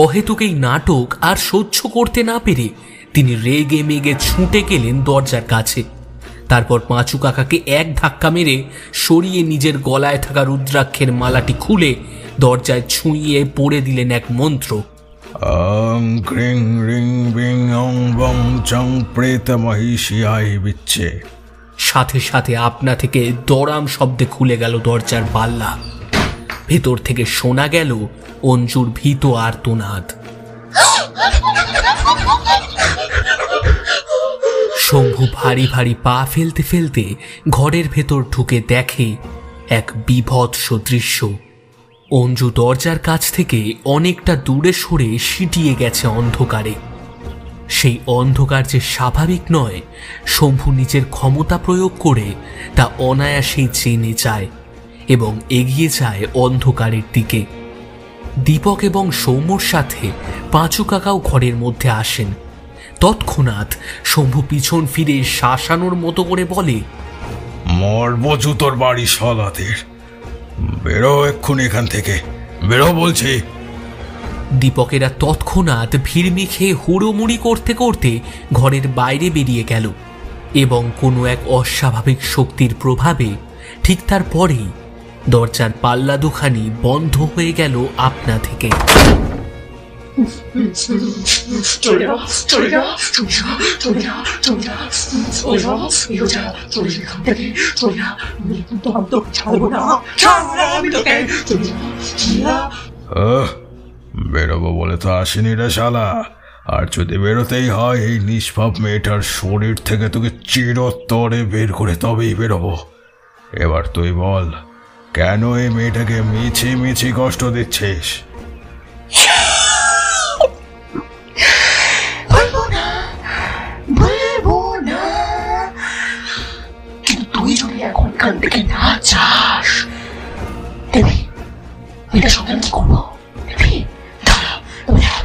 অহেতুক এই নাটক আর সহ্য করতে না পেরে তিনি রেগে মেগে ছুটে গেলেন দরজার কাছে। তারপর পাঁচু কাকাকে এক ধাক্কা মেরে সরিয়ে নিজের গলায় থাকা রুদ্রাক্ষের মালাটি খুলে দরজায় ছুঁয়ে পড়ে দিলেন এক মন্ত্র। অং ক্রিং রিং বিং অং বং চং প্রেত মহিষিয়াই বিচ্ছে। সাথে সাথে আপনা থেকে দরাম শব্দে খুলে গেল দরজার পাল্লা। ভেতর থেকে শোনা গেল অঞ্জুর ভীত আর্তনাদ। শম্ভু ভারী ভারী পা ফেলতে ফেলতে ঘরের ভেতর ঢুকে দেখে এক বীভৎস দৃশ্য। অঞ্জু দরজার কাছ থেকে অনেকটা দূরে সরে সিটিয়ে গেছে অন্ধকারে। সেই অন্ধকার যে স্বাভাবিক নয়, শম্ভু নিজের ক্ষমতা প্রয়োগ করে তা অনায়াসেই জেনে যায় এবং এগিয়ে যায় অন্ধকারের দিকে। দীপক এবং সৌম্যর সাথে পাঁচু কাকাও ঘরের মধ্যে আসেন। তৎক্ষণাৎ শম্ভু পিছন ফিরে শাসানোর মতো করে বলে, মরবো জুতোর বাড়ি সলাতের, বেরো এক্ষুনি এখান থেকে, বেরো বলছি। দীপকেরা তৎক্ষণাৎ ভিড়মি খেয়ে হুড়োমুড়ি করতে করতে ঘরের বাইরে বেরিয়ে গেল এবং কোনো এক অস্বাভাবিক শক্তির প্রভাবে ঠিক তার পরেই দরজার পাল্লা দুখানি বন্ধ হয়ে গেল আপনা থেকে। চলে যা, চলে যা, চলে যা, চলে যা, চলে যা, চলে যা, চলে যা, চলে যা এখান থেকে, চলে যা। আমি তো ছাড়বো না, ছাড়বো না আমি তোকে, চলে যা, চলে যা। বেরোবো বলে তো আসেনি রে শালা, আর যদি বেরোতেই হয় এই নিষ্পাপ মেয়েটার শরীর থেকে তোকে চিরতরে বের করে তবেই বেরোবো। এবার তুই বল, কেন এই মেয়েটাকে মিছি মিছি কষ্ট দিচ্ছিস? বলবো না, কিন্তু তুই যদি এখন এখান থেকে না যাস, দেবী, এটার সঙ্গে আমি কি করবো? দেবী, দাঁড়া, দেখ।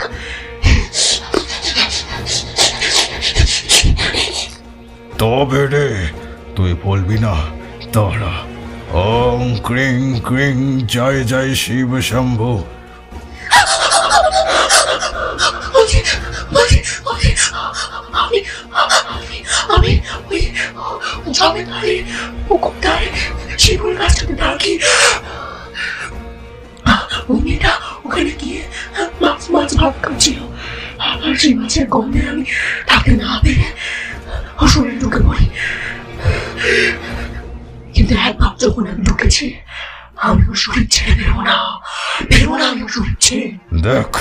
তবে রে, তুই বলবি না? দাঁড়া। ওং ক্রিং ক্রিং জয় জয় শিব শম্ভু। আমি ওই জমিদারের পুকুরটার শিবুর গাছটাতে থাকি। ওই মেয়েটা ওখানে গিয়ে মাছ ভাত খাচ্ছিল। আমার সেই মাছের গন্ধে আমি থাকতে না পেরে ওর শরীরে ঢুকে পড়ি। কিন্তু একবার যখন আমি ঢুকেছি, আমি ওর শরীর ছেড়ে বেরোবো না, আমি ওর শরীর ছেড়ে। দেখ,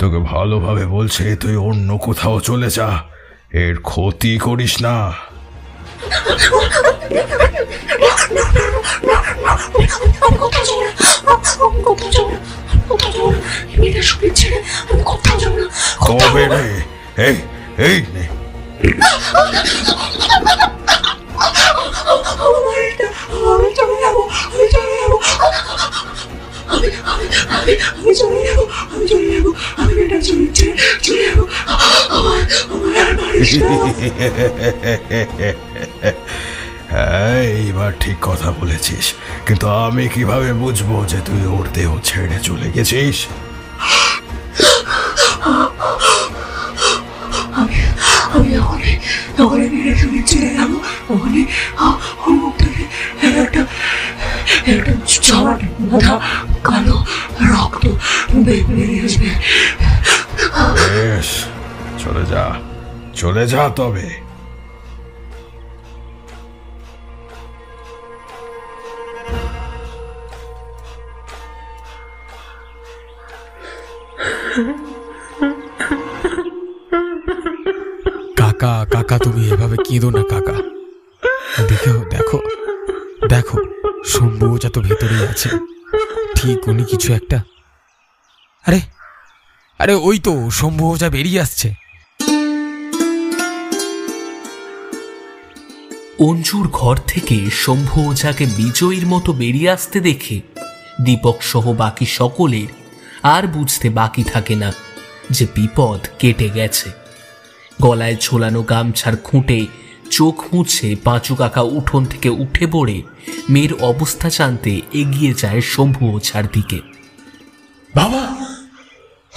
তোকে ভালোভাবে বলছে তুই অন্য কোথাও চলে যা, এর ক্ষতি করিস না। কবে রে? এই এই নে। হ্যাঁ, এইবার ঠিক কথা বলেছিস, কিন্তু আমি কিভাবে বুঝবো যে তুই ওর দেহ ছেড়ে চলে গেছিস? বেশ, চলে যা, চলে যা তবে। কাকা কাকা, তুমি এভাবে কেঁদো না কাকা। দেখো দেখো দেখো, শম্ভু ওঝা তো ভেতরেই আছে, ঠিক উনি কিছু একটা। আরে আরে, ওই তো শম্ভু ওঝা বেরিয়ে আসছে। অঞ্জুর ঘর থেকে শম্ভু ওঝাকে বিজয়ীর মতো বেরিয়ে আসতে দেখে দীপক সহ বাকি সকলের আর বুঝতে বাকি থাকে না যে বিপদ কেটে গেছে। গলায় ঝোলানো গামছার খুঁটে চোখ মুছে পাঁচু কাকা উঠোন থেকে উঠে পড়ে মেয়ের অবস্থা জানতে এগিয়ে যায় শম্ভু ওঝার দিকে। বাবা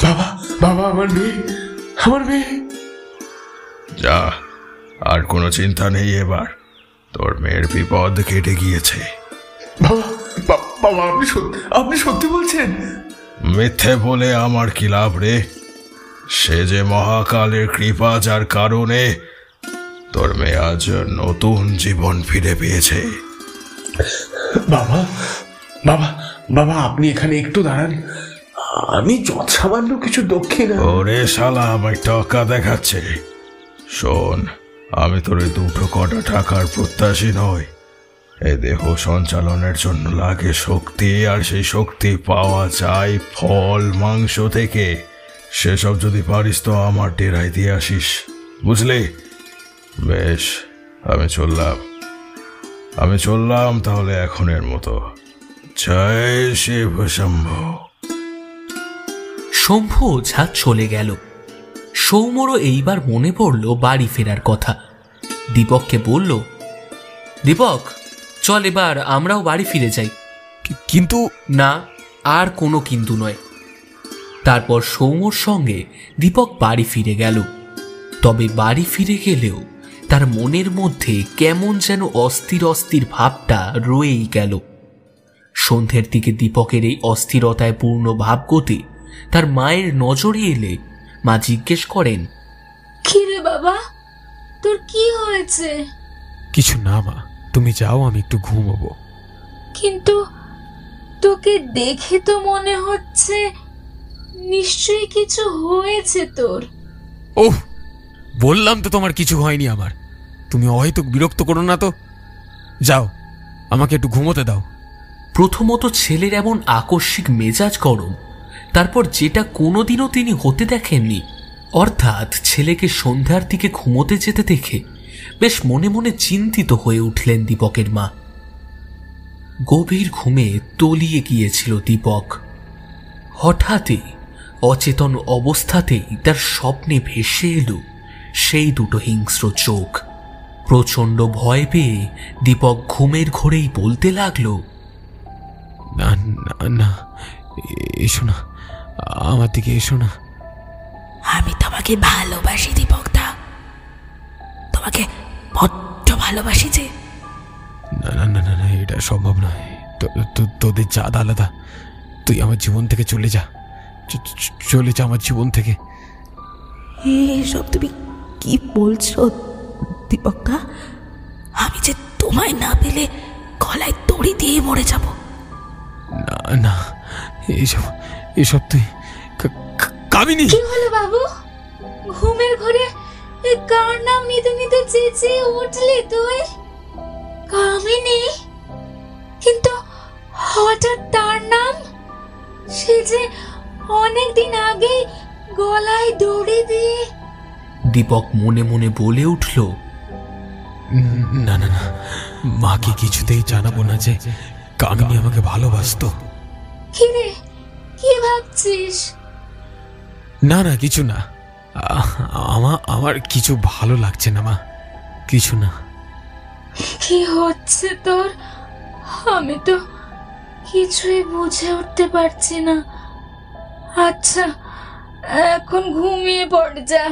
বাবা বাবা, আমার মেয়ে, আমার মেয়ে। যা, আর কোনো চিন্তা নেই, এবার তোর মেয়ের বিপদ কেটে গিয়েছে। বাবা বাবা, আপনি সত্যি বলছেন? মিথ্যে বলে আমার কি লাভ রে? সে যে মহাকালের কৃপা, যার কারণে তোর মেয়ে আজ নতুন জীবন ফিরে পেয়েছে। বাবা বাবা বাবা, আপনি এখানে একটু দাঁড়ান, আমি যৎসামান্য কিছু দক্ষিণ। ওরে শালা, আমায় টাকা দেখাচ্ছে। শোন, আমি তোর দুটো কটা টাকার প্রত্যাশী নই। এ দেহ সঞ্চালনের জন্য লাগে শক্তি, আর সেই শক্তি পাওয়া যায় ফল মাংস থেকে। সেসব যদি পারিস তো আমার ডেরায় দিয়ে আসিস, বুঝলি? বেশ, আমি চললাম তাহলে এখনের মতো। জয় শিব শম্ভু। শম্ভু ওঝা চলে গেল। সৌম্যরও এইবার মনে পড়ল বাড়ি ফেরার কথা। দীপককে বলল, দীপক চল, এবার আমরাও বাড়ি ফিরে যাই। কিন্তু না, আর কোনো কিন্তু নয়। তারপর সৌম্যর সঙ্গে দীপক বাড়ি ফিরে গেল। তবে বাড়ি ফিরে গেলেও তার মনের মধ্যে কেমন যেন অস্থির অস্থির ভাবটা রয়েই গেল। সন্ধ্যের দিকে দীপকের এই অস্থিরতায় পূর্ণ ভাবগতি তার মায়ের নজরে এলে মা জিজ্ঞেস করেন, কি রে বাবা, তোর কি হয়েছে? কিছু না মা, তুমি যাও, আমি একটু ঘুমোবো। কিন্তু তোকে দেখে তো মনে হচ্ছে নিশ্চয়ই কিছু হয়েছে তোর। ওহ, বললাম তো তোমার কিছু হয়নি। আমার তুমি হয়তো বিরক্ত করো না তো। যাও, আমাকে একটু ঘুমোতে দাও। প্রথমত ছেলের এমন আকস্মিক মেজাজ গরম, তারপর যেটা কোনোদিনও তিনি হতে দেখেননি, অর্থাৎ ছেলেকে সন্ধ্যার দিকে ঘুমোতে যেতে দেখে বেশ মনে মনে চিন্তিত হয়ে উঠলেন দীপকের মা। গভীর ঘুমে তলিয়ে গিয়েছিল দীপক। হঠাৎই অচেতন অবস্থাতেই তার স্বপ্নে ভেসে এলো সেই দুটো হিংস্র চোখ। প্রচণ্ড ভয় পেয়ে দীপক ঘুমের ঘোরেই বলতে লাগলো, না না না, এসো না, আমার দিকে এসো না। আমি তোমাকে ভালোবাসি দীপকদা, তোমাকে বড্ড ভালোবাসি যে। না না না না না, এটা সম্ভব নয়। তোদের জাত আলাদা। তুই আমার জীবন থেকে চলে যা, চলে যা আমার জীবন থেকে। এসব তুমি কি বলছো দীপকদা? আমি যে তোমায় না পেলে গলায় দড়ি দিয়ে মরে যাব। না না, এসব তুই কামিনী! কি হলো বাবু? ঘুমের ঘরে কার নাম নিতে নিতে চেঁচিয়ে উঠলি তুই? কামিনী? কিন্তু হঠাৎ তার নাম? সে যে অনেকদিন আগে গলায় দড়ি দিয়ে। দীপক মনে মনে বলে উঠল, না না না, মাকে কিছুতেই জানাবো না যে কামিনী আমাকে ভালোবাসতো। কি রে, কি ভাবছিস? না না, কিছু না। আমার কিছু ভালো লাগছে না মা, কিছু না। কি হচ্ছে তোর? আমি তো কিছুই বুঝে উঠতে পারছি না। আচ্ছা, এখন ঘুমিয়ে পড় যা।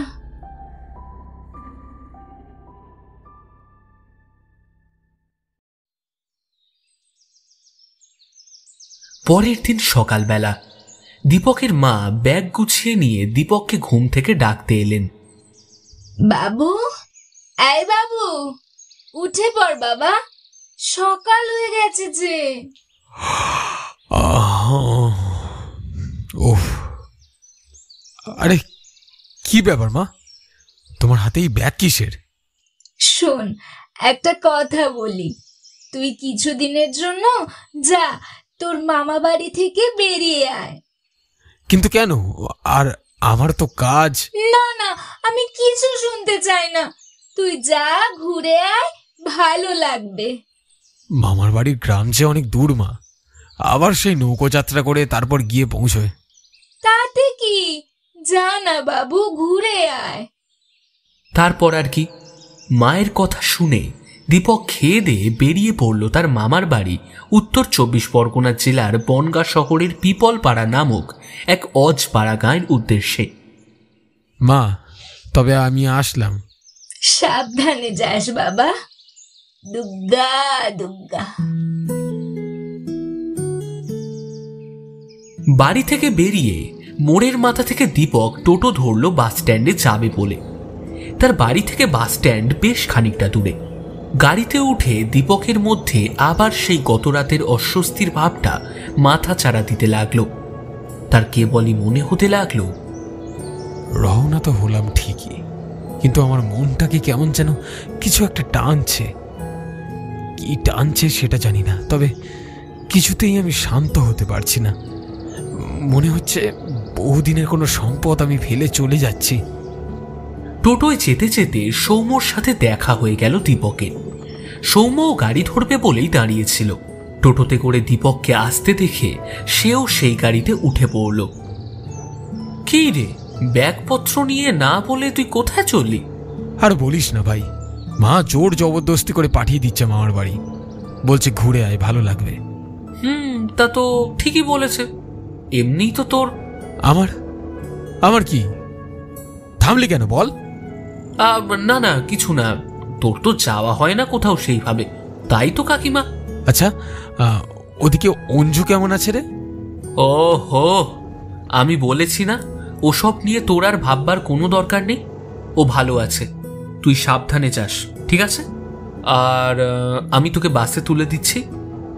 পরের দিন সকালবেলা দীপকের মা ব্যাগ গুছিয়ে নিয়ে দীপককে ঘুম থেকে ডাকতে এলেন। বাবু, এই বাবু, উঠে পড় বাবা, সকাল হয়ে গেছে যে। ওহ, আরে কি ব্যাপার মা, তোমার হাতেই ব্যাগ কিসের? শোন, একটা কথা বলি। তুই কিছুদিনের জন্য যা, তোর মামা বাড়ি থেকে বেরিয়ে আয়। কিন্তু কেন? আর আমার তো কাজ। না না, আমি কিছু শুনতে চাই না। তুই যা, ঘুরে আয়, ভালো লাগবে। মামার বাড়ির গ্রাম যে অনেক দূর মা, আবার সেই নৌকো যাত্রা করে তারপর গিয়ে পৌঁছয়। তাতে কি, যা না বাবু, ঘুরে আয়। তারপর আর কি, মায়ের কথা শুনে দীপক খেয়ে দিয়ে বেরিয়ে পড়ল তার মামার বাড়ি উত্তর 24 পরগনা জেলার বনগাঁ শহরের পিপলপাড়া নামক এক অজপাড়া গাঁয়ের উদ্দেশ্যে। মা, তবে আমি আসলাম। সাবধানে যাস বাবা। দুগ্গা দুগ্গা। বাড়ি থেকে বেরিয়ে মোড়ের মাথা থেকে দীপক টোটো ধরল বাস স্ট্যান্ডে যাবে বলে। তার বাড়ি থেকে বাস স্ট্যান্ড বেশ খানিকটা দূরে। গাড়িতে উঠে দীপকের মধ্যে আবার সেই গত রাতের অস্বস্তির ভাবটা মাথা চাড়া দিতে লাগলো। তার কেবলই মনে হতে লাগলো, রওনা তো হলাম ঠিকই, কিন্তু আমার মনটাকে কেমন যেন কিছু একটা টানছে। কি টানছে সেটা জানি না, তবে কিছুতেই আমি শান্ত হতে পারছি না। মনে হচ্ছে বহুদিনের কোনো সম্পদ আমি ফেলে চলে যাচ্ছি। টোটোয় যেতে যেতে সৌম্যর সাথে দেখা হয়ে গেল দীপকের। সৌম্যও গাড়ি ধরবে বলেই দাঁড়িয়েছিল। টোটোতে করে দীপককে আসতে দেখে সেও সেই গাড়িতে উঠে পড়ল। কি রে, ব্যাগপত্র নিয়ে না বলে তুই কোথায় চললি? আর বলিস না ভাই, মা জোর জবরদস্তি করে পাঠিয়ে দিচ্ছে মামার বাড়ি। বলছে ঘুরে আয়, ভালো লাগবে। তা তো ঠিকই বলেছে। এমনি তো তোর আমার কি? থামলি কেন বল? না না, কিছু না। তোর তো যাওয়া হয় না কোথাও সেইভাবে, তাই তো কাকিমা। আচ্ছা, ওদিকে অঞ্জু কেমন আছে রে? ওহো, আমি বলেছি না, ওসব নিয়ে তোর আর ভাববার কোনো দরকার নেই। ও ভালো আছে, তুই সাবধানে যাস, ঠিক আছে? আর আমি তোকে বাসে তুলে দিচ্ছি।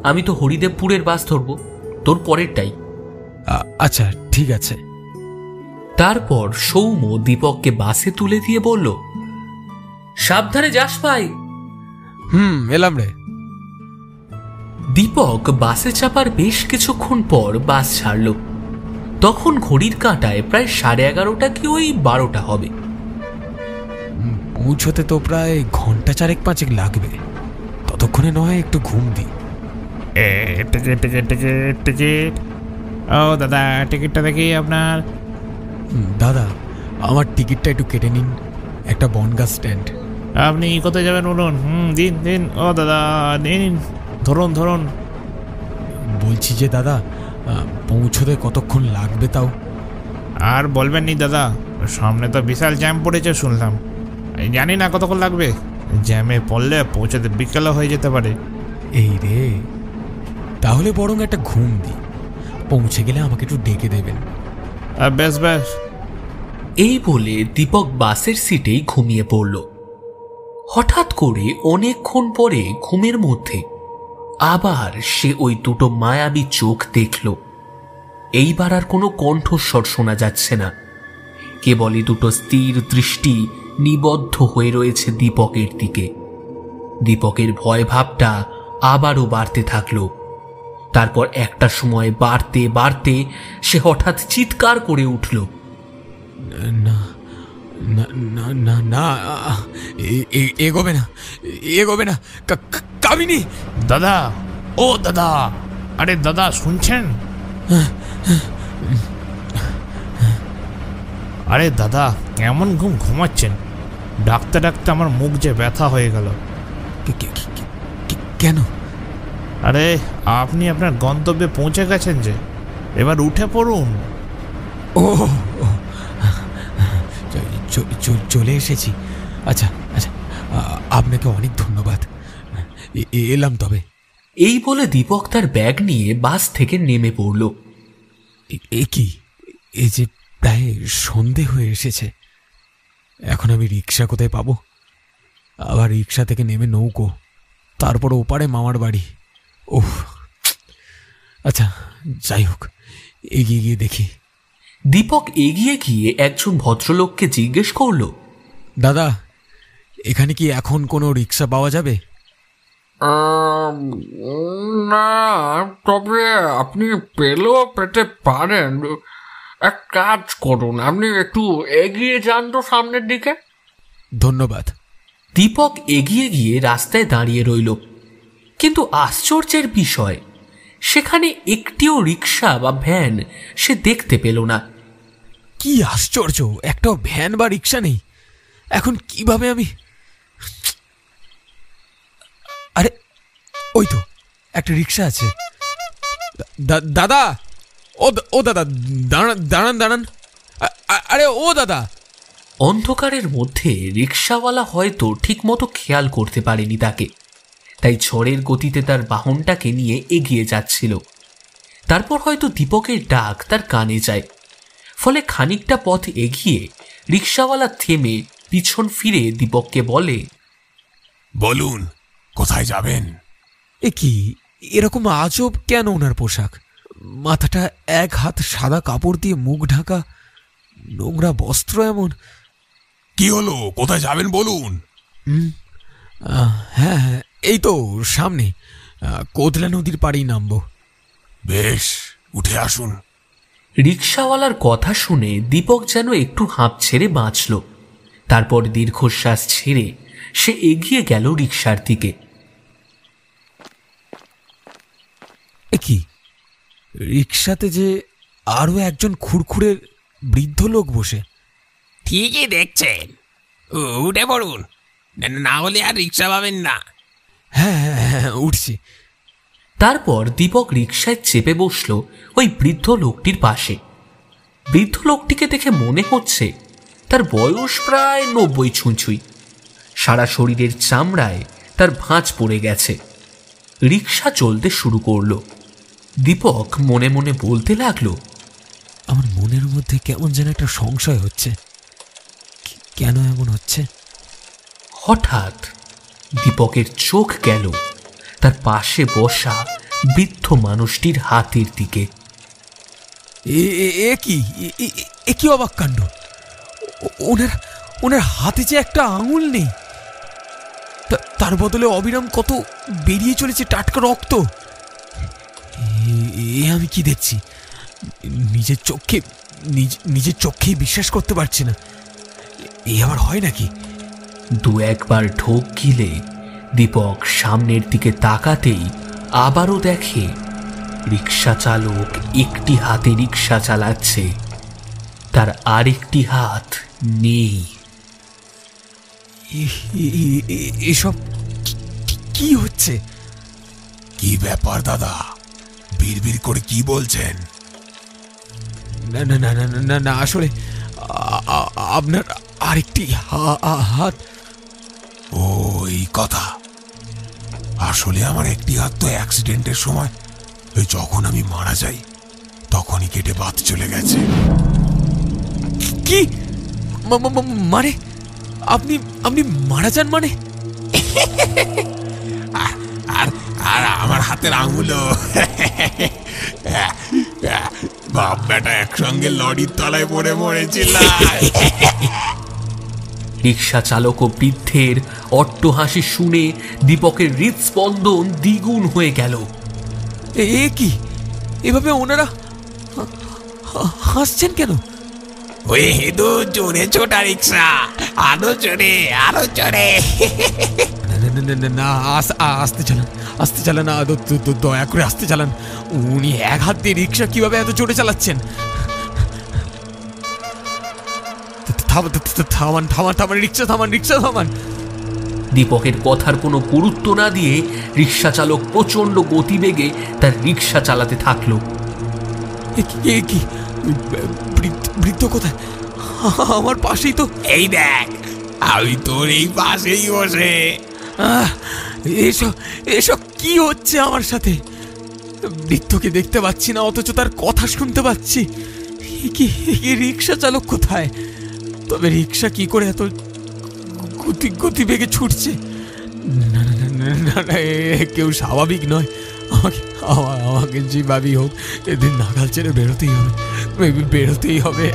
আমি তো হরিদেবপুরের বাস ধরবো, তোর পরেরটাই। আচ্ছা ঠিক আছে। তারপর সৌম্য দীপককে বাসে তুলে দিয়ে বলল, সাবধানে যাস ভাই। এলাম রে। দীপক বাসে চাপার বেশ কিছুক্ষণ পর বাস ছাড়ল। তখন ঘড়ির কাঁটায় প্রায় 11:30 কি ওই 12টা হবে। পৌঁছতে তো প্রায় ঘন্টা 4-5 লাগবে। ততক্ষণে নয় একটু ঘুম দি। Ticket ticket ticket ticket. ও দাদা, টিকিটটা দেখি আপনার। দাদা, আমার টিকিটটা একটু কেটে নিন, একটা বনগাঁ স্ট্যান্ড। আপনি কোথায় যাবেন বলুন? দিন দিন। ও দাদা, দিন, ধরুন ধরুন। বলছি যে দাদা, পৌঁছতে কতক্ষণ লাগবে তাও? আর বলবেন নি দাদা, সামনে তো বিশাল জ্যাম পড়েছে শুনলাম। জানি না কতক্ষণ লাগবে। জ্যামে পড়লে পৌঁছতে বিকেলও হয়ে যেতে পারে। এই রে, তাহলে বরং একটা ঘুম দি, পৌঁছে গেলে আমাকে একটু ডেকে দেবেন। বেশ বেশ। এই বলে দীপক বাসের সিটেই ঘুমিয়ে পড়ল। হঠাৎ করে অনেকক্ষণ পরে ঘুমের মধ্যে আবার সে ওই দুটো মায়াবী চোখ দেখল। এইবার আর কোনো কণ্ঠস্বর শোনা যাচ্ছে না, কেবলই দুটো স্থির দৃষ্টি নিবদ্ধ হয়ে রয়েছে দীপকের দিকে। দীপকের ভয় ভাবটা আবারও বাড়তে থাকলো। তারপর একটা সময় বাড়তে বাড়তে সে হঠাৎ চিৎকার করে উঠল, না না না না না, এগোবে না, এগোবে না, কামিনী। দাদা, ও দাদা, আরে দাদা শুনছেন? আরে দাদা, কেমন ঘুমাচ্ছেন? ডাকতে ডাকতে আমার মুখ যে ব্যথা হয়ে গেল। কেন? আরে আপনি আপনার গন্তব্যে পৌঁছে গেছেন যে, এবার উঠে পড়ুন। ও চলে এসেছি। আচ্ছা আচ্ছা, আপনাকে অনেক ধন্যবাদ, এলাম তবে। এই বলে দীপক তার ব্যাগ নিয়ে বাস থেকে নেমে পড়ল। এ কি, এই যে প্রায় সন্ধে হয়ে এসেছে, এখন আমি রিক্সা কোথায় পাবো? আবার রিক্সা থেকে নেমে নৌকো, তারপর ওপারে মামার বাড়ি। ওহ, আচ্ছা যাই হোক, এগিয়ে গিয়ে দেখি। দীপক এগিয়ে গিয়ে একজন ভদ্রলোককে জিজ্ঞেস করল, দাদা, এখানে কি এখন কোনো রিক্সা পাওয়া যাবে? না, তবে আপনি পেলেও পেতে পারেন। এক কাজ করুন, আপনি একটু এগিয়ে যান তো সামনের দিকে। ধন্যবাদ। দীপক এগিয়ে গিয়ে রাস্তায় দাঁড়িয়ে রইল, কিন্তু আশ্চর্যের বিষয়, সেখানে একটিও রিক্সা বা ভ্যান সে দেখতে পেল না। কি আশ্চর্য, একটা ভ্যান বা রিক্সা নেই। এখন কিভাবে আমি? আরে ওই তো একটা রিক্সা আছে। দাদা, ও দাদা, দাঁড়ান দাঁড়ান দাঁড়ান, আরে ও দাদা। অন্ধকারের মধ্যে রিক্সাওয়ালা হয়তো ঠিকমতো খেয়াল করতে পারেনি তাকে, তাই ঝড়ের গতিতে তার বাহনটাকে নিয়ে এগিয়ে যাচ্ছিল। তারপর হয়তো দীপকের ডাক তার কানে যায়, ফলে খানিকটা পথ এগিয়ে রিক্সাওয়ালা থেমে পিছন ফিরে দীপককে বলে, বলুন, কোথায় যাবেন? এ কি, এরকম আজব কেন ওনার পোশাক? মাথাটা এক হাত সাদা কাপড় দিয়ে মুখ ঢাকা, নোংরা বস্ত্র এমন। কি হলো, কোথায় যাবেন বলুন? হ্যাঁ হ্যাঁ, এই তো সামনে, কোদলা নদীর পাড়েই নামবো। বেশ, উঠে আসুন। রিক্সাওয়ালার কথা শুনে দীপক যেন একটু হাঁপ ছেড়ে বাঁচল। তারপর দীর্ঘশ্বাস ছেড়ে সে এগিয়ে গেল রিক্সার দিকে। কি, রিক্সাতে যে আরো একজন খুরখুরে বৃদ্ধ লোক বসে। ঠিকই দেখছেন, উঠে পড়ুন, না হলে আর রিক্সা পাবেন না। হ্যাঁ হ্যাঁ, উঠছি। তারপর দীপক রিক্সায় চেপে বসল ওই বৃদ্ধ লোকটির পাশে। বৃদ্ধ লোকটিকে দেখে মনে হচ্ছে তার বয়স প্রায় 90 ছুঁই। সারা শরীরের চামড়ায় তার ভাঁজ পড়ে গেছে। রিক্সা চলতে শুরু করলো। দীপক মনে মনে বলতে লাগলো, আমার মনের মধ্যে কেমন যেন একটা সংশয় হচ্ছে, কেন এমন হচ্ছে? হঠাৎ দীপকের চোখ গেল তার পাশে বসা বৃদ্ধ মানুষটির হাতের দিকে। এ কি অবাক কাণ্ড! ওনার হাতে যে একটা আঙুল নেই, তার বদলে অবিরাম কত বেরিয়ে চলেছে টাটকা রক্ত। আমি কি দেখছি? নিজের চোখে বিশ্বাস করতে পারছি না। আবার হয় নাকি? দু একবার ঢোক গিলে দীপক সামনের দিকে তাকাতেই আবারও দেখে রিক্সা চালক একটি হাতে রিক্সা চালাচ্ছে, তার আরেকটি হাত নেই। এসব কি হচ্ছে? কি ব্যাপার দাদা, বিড়বিড় করে কি বলছেন? না না না না না না, আসলে আপনার আরেকটি হাত। ও, এই কথা। আসলে আমার একটি হাত তো অ্যাক্সিডেন্টের সময়, যখন আমি মারা যাই তখনই কেটে বাদ চলে গেছে। কি মানে? আপনি মারা যান মানে? আর আমার হাতের আঙুলও বাপ বেটা একসঙ্গে লরির তলায় পড়ে মরেছিলাম। রিক্সা চালক ও বৃদ্ধের অট্টহাসি শুনে দীপকের হৃদস্পন্দন দ্বিগুণ হয়ে গেল। এ কি, এভাবে ওনারা হাসছেন কেন? ওই হেদু জোরে ছোটা রিক্সা, আরো জোরে আরো জোরে। না, আসতে চালান, আসতে চালান, দয়া করে আসতে চালান। উনি এক হাত দিয়ে রিক্সা কিভাবে এত জোরে চালাচ্ছেন? থামান থামান থামান, রিক্সা থামান, রিক্সা থামান। দীপকের কথার কোনো গুরুত্ব না দিয়ে রিক্সা চালক প্রচন্ড গতিবেগে তার রিক্সা চালাতে থাকলো। কি বৃদ্ধ কোথায়? আমার পাশেই তো। এই দেখ, আমি তোর এই পাশেই বসে। এসব কি হচ্ছে আমার সাথে? বৃদ্ধকে দেখতে পাচ্ছি না, অথচ তার কথা শুনতে পাচ্ছি। রিক্সা চালক কোথায়? তবে রিক্সা কি করে এত গতিবেগে ছুটছে? না না না না না, কেউ স্বাভাবিক নয়। আমাকে যেভাবেই হোক এদিন নাগাল ছেড়ে বেরোতেই হবে।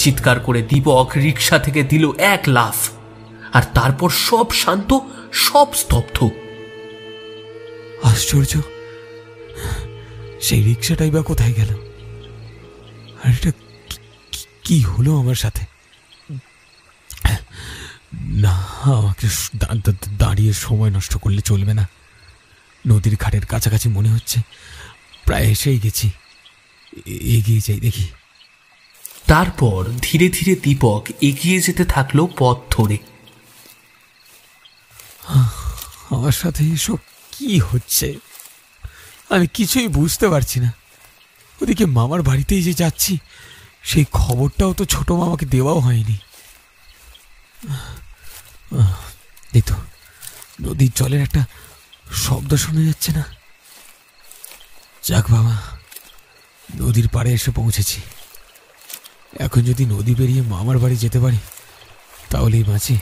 চিৎকার করে দীপক রিক্সা থেকে দিল এক লাফ, আর তারপর সব শান্ত, সব স্তব্ধ। আশ্চর্য, সেই রিক্সাটাই বা কোথায় গেল? আর এটা কি হলো আমার সাথে? না, আমাকে দাঁড়িয়ে সময় নষ্ট করলে চলবে না। নদীর ঘাটের কাছাকাছি মনে হচ্ছে, প্রায় এসেই গেছি। এগিয়ে যাই দেখি। তারপর ধীরে ধীরে দীপক এগিয়ে যেতে থাকলো পথ ধরে। আমার সাথে এসব কি হচ্ছে? আমি কিছুই বুঝতে পারছি না। ওদিকে মামার বাড়িতেই যে যাচ্ছি, সেই খবরটাও তো ছোট মামাকে দেওয়াও হয়নি। এই তো নদীর জলের একটা শব্দ শোনা যাচ্ছে না? যাক বাবা, নদীর পাড়ে এসে পৌঁছেছি। এখন যদি নদী পেরিয়ে মামার বাড়ি যেতে পারি তাহলেই বাঁচি।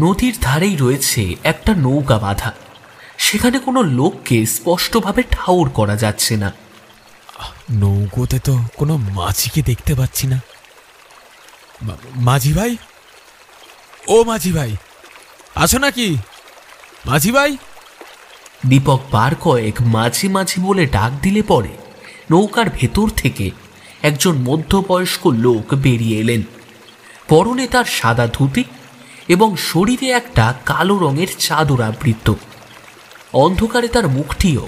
নদীর ধারেই রয়েছে একটা নৌকা বাঁধা। সেখানে কোনো লোককে স্পষ্টভাবে ঠাউর করা যাচ্ছে না। নৌকোতে তো কোনো মাঝিকে দেখতে পাচ্ছি না। মাঝি ভাই, ও মাঝি ভাই, আছো নাকি? মাঝি ভাই। দীপক বার কয়েক মাঝি মাঝি বলে ডাক দিলে পরে নৌকার ভেতর থেকে একজন মধ্যবয়স্ক লোক বেরিয়ে এলেন। পরনে তার সাদা ধুতি এবং শরীরে একটা কালো রঙের চাদর আবৃত। অন্ধকারে তার মুখটিও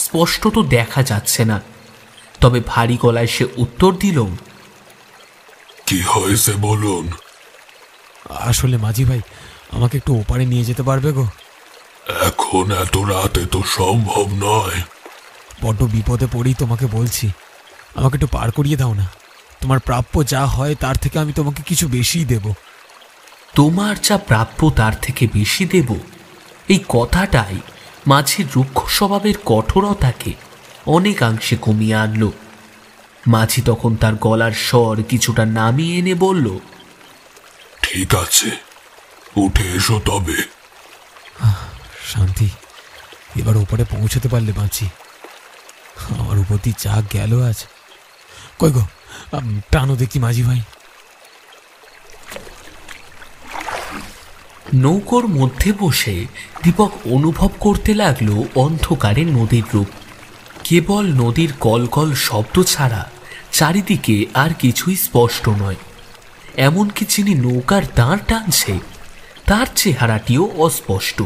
স্পষ্টত দেখা যাচ্ছে না, তবে ভারী গলায় সে উত্তর দিল, কি হয়েছে বলুন। আসলে মাঝি ভাই, আমাকে একটু ওপারে নিয়ে যেতে পারবে গো? এখন এত রাতে তো সম্ভব নয়। বড্ড বিপদে পড়ি, তোমাকে বলছি, আমাকে একটু পার করিয়ে দাও না। তোমার প্রাপ্য যা হয় তার থেকে আমি তোমাকে কিছু বেশিই দেব। তোমার যা প্রাপ্য তার থেকে বেশি দেব, এই কথাটাই মাঝির রুক্ষ স্বভাবের কঠোরতাকে অনেকাংশে কমিয়ে আনল। মাঝি তখন তার গলার স্বর কিছুটা নামিয়ে এনে বলল, ঠিক আছে, উঠে এসো তবে। শান্তি, এবার ওপরে পৌঁছতে পারলে বাঁচি। আমার উপর দিয়ে যা গেল আজ। কই গো, টানো দেখি মাঝি ভাই। নৌকোর মধ্যে বসে দীপক অনুভব করতে লাগলো অন্ধকারে নদীর রূপ। কেবল নদীর কলকল শব্দ ছাড়া চারিদিকে আর কিছুই স্পষ্ট নয়। এমনকি যিনি নৌকার দাঁড় টানছে তার চেহারাটিও অস্পষ্ট।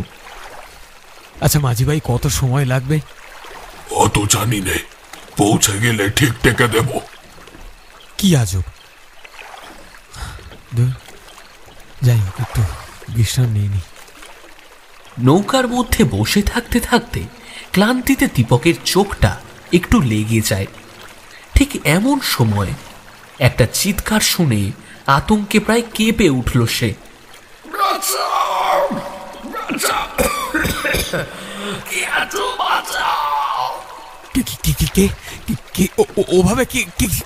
আচ্ছা মাঝি ভাই, কত সময় লাগবে? অত জানি নে, পৌঁছে গেলে ঠিক টেকে দেব। কি আজব। যাই হোক, একটু বিশ্রাম নিয়ে নি। নৌকার মধ্যে বসে থাকতে থাকতে ক্লান্তিতে দীপকের চোখটা একটু লেগে যায়। ঠিক এমন সময় একটা চিৎকার শুনে আতঙ্কে প্রায় কেঁপে উঠল সে। ওভাবে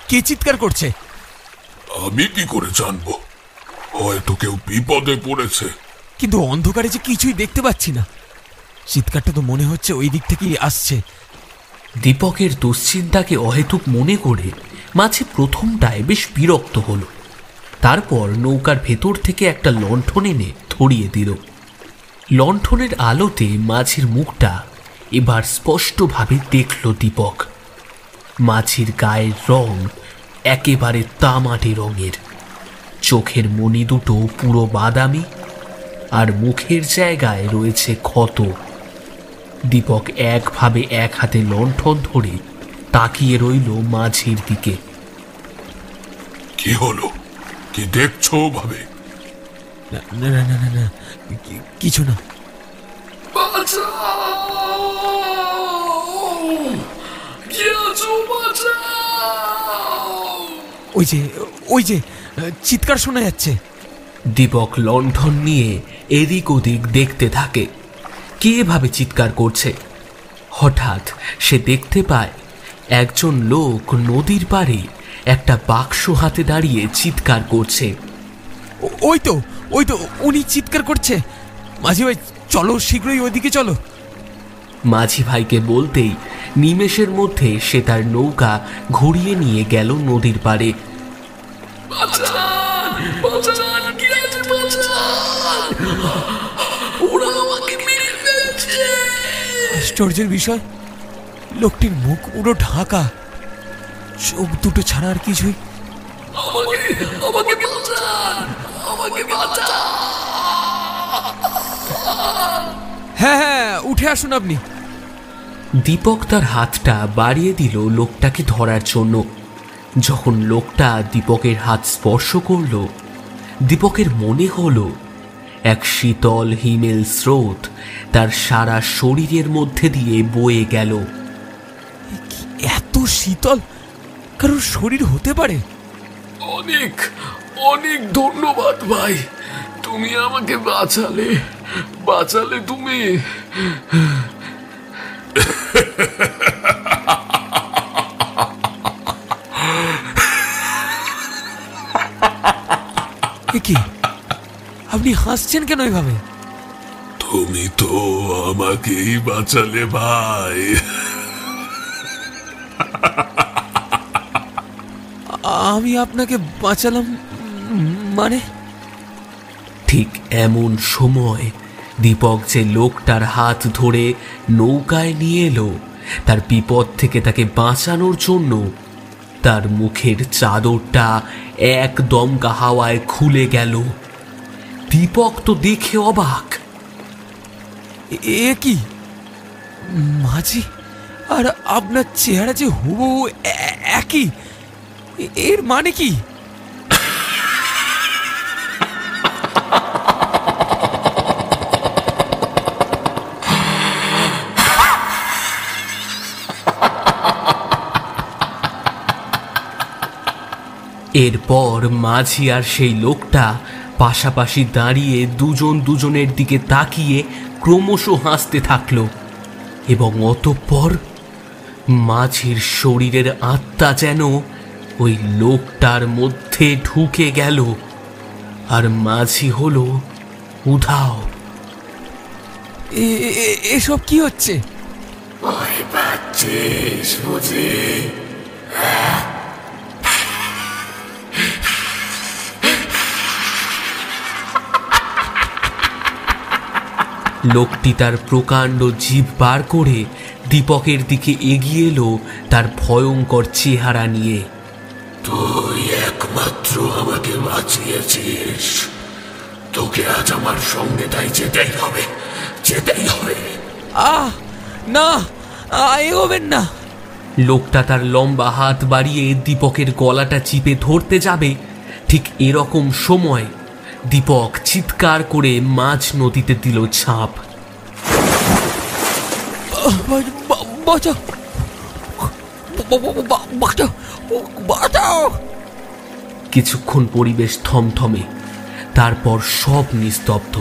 কে চিৎকার করছে? আমি কি করে জানবো? হয়তো কেউ বিপদে পড়েছে। কিন্তু অন্ধকারে যে কিছুই দেখতে পাচ্ছি না। চিৎকারটা তো মনে হচ্ছে ওই দিক থেকেই আসছে। দীপকের দুশ্চিন্তাকে অহেতুক মনে করে মাঝি প্রথমটায় বেশ বিরক্ত হলো। তারপর নৌকার ভেতর থেকে একটা লণ্ঠন এনে ধরিয়ে দিল। লণ্ঠনের আলোতে মাঝির মুখটা এবার স্পষ্টভাবে দেখল দীপক। মাঝির গায়ের রং একেবারে তামাটে রঙের, চোখের মণি দুটো পুরো বাদামি, আর মুখের জায়গায় রয়েছে ক্ষত। দীপক একভাবে এক হাতে লণ্ঠন ধরে তাকিয়ে রইল মাঝির দিকে। কি হলো? কি দেখছো ভাবে? না না না না না, কিছু না। ওই যে চিৎকার শোনা যাচ্ছে। দীপক লণ্ঠন নিয়ে এদিক ওদিক দেখতে থাকে কে এভাবে চিৎকার করছে। হঠাৎ সে দেখতে পায় একজন লোক নদীর পাড়ে একটা বাক্স হাতে দাঁড়িয়ে চিৎকার করছে। ওই তো উনি চিৎকার করছে। মাঝি ভাই চলো, শীঘ্রই ওইদিকে চলো। মাঝি ভাইকে বলতেই নিমেষের মধ্যে সে তার নৌকা ঘুরিয়ে নিয়ে গেল নদীর পাড়ে। আশ্চর্যের বিষয়, লোকটির মুখ পুরো ঢাকা, চোখ দুটো ছাড়া আর কিছুই। হ্যাঁ, উঠে আসুন আপনি। দীপক তার হাতটা বাড়িয়ে দিল লোকটাকে ধরার জন্য। যখন লোকটা দীপকের হাত স্পর্শ করল, দীপকের মনে হলো এক শীতল হিমেল স্রোত তার সারা শরীরের মধ্যে দিয়ে বয়ে গেল। এত শীতল কারোর শরীর হতে পারে? অনেক অনেক ধন্যবাদ ভাই, তুমি আমাকে বাঁচালে তুমি। কি আপনি হাসছেন কেন এভাবে? তুমি তো আমাকেই বাঁচালে ভাই। আমি আপনাকে বাঁচালাম মানে? ঠিক এমন সময় দীপক যে লোকটার হাত ধরে নৌকায় নিয়ে এলো তার বিপদ থেকে তাকে বাঁচানোর জন্য, তার মুখের চাদরটা এক দমকা হাওয়ায় খুলে গেল। দীপক তো দেখে অবাক। এ কি মাঝি, আর আপনার চেহারা যে হুবহু একই, এর মানে কি? এরপর মাঝি আর সেই লোকটা পাশাপাশি দাঁড়িয়ে দুজন দুজনের দিকে তাকিয়ে ক্রমশ হাসতে থাকলো, এবং অতঃপর মাঝির শরীরের আত্মা যেন ওই লোকটার মধ্যে ঢুকে গেল, আর মাঝি হলো উধাও। এসব কি হচ্ছে? ভয় পাচ্ছিস বুঝি? লোকটি তার প্রকাণ্ড জিভ বার করে দীপকের দিকে এগিয়ে এলো তার ভয়ঙ্কর চেহারা নিয়ে। তুই একমাত্র আমাকে বাঁচিয়েছিস, তোকে আজ আমার সঙ্গে তাই যেতেই হবে। না, এগোবেন না। লোকটা তার লম্বা হাত বাড়িয়ে দীপকের গলাটা চিপে ধরতে যাবে, ঠিক এরকম সময় দীপক চিৎকার করে মাঝ নদীতে দিল ঝাঁপ। কিছুক্ষণ পরিবেশ থমথমে, তারপর সব নিস্তব্ধ।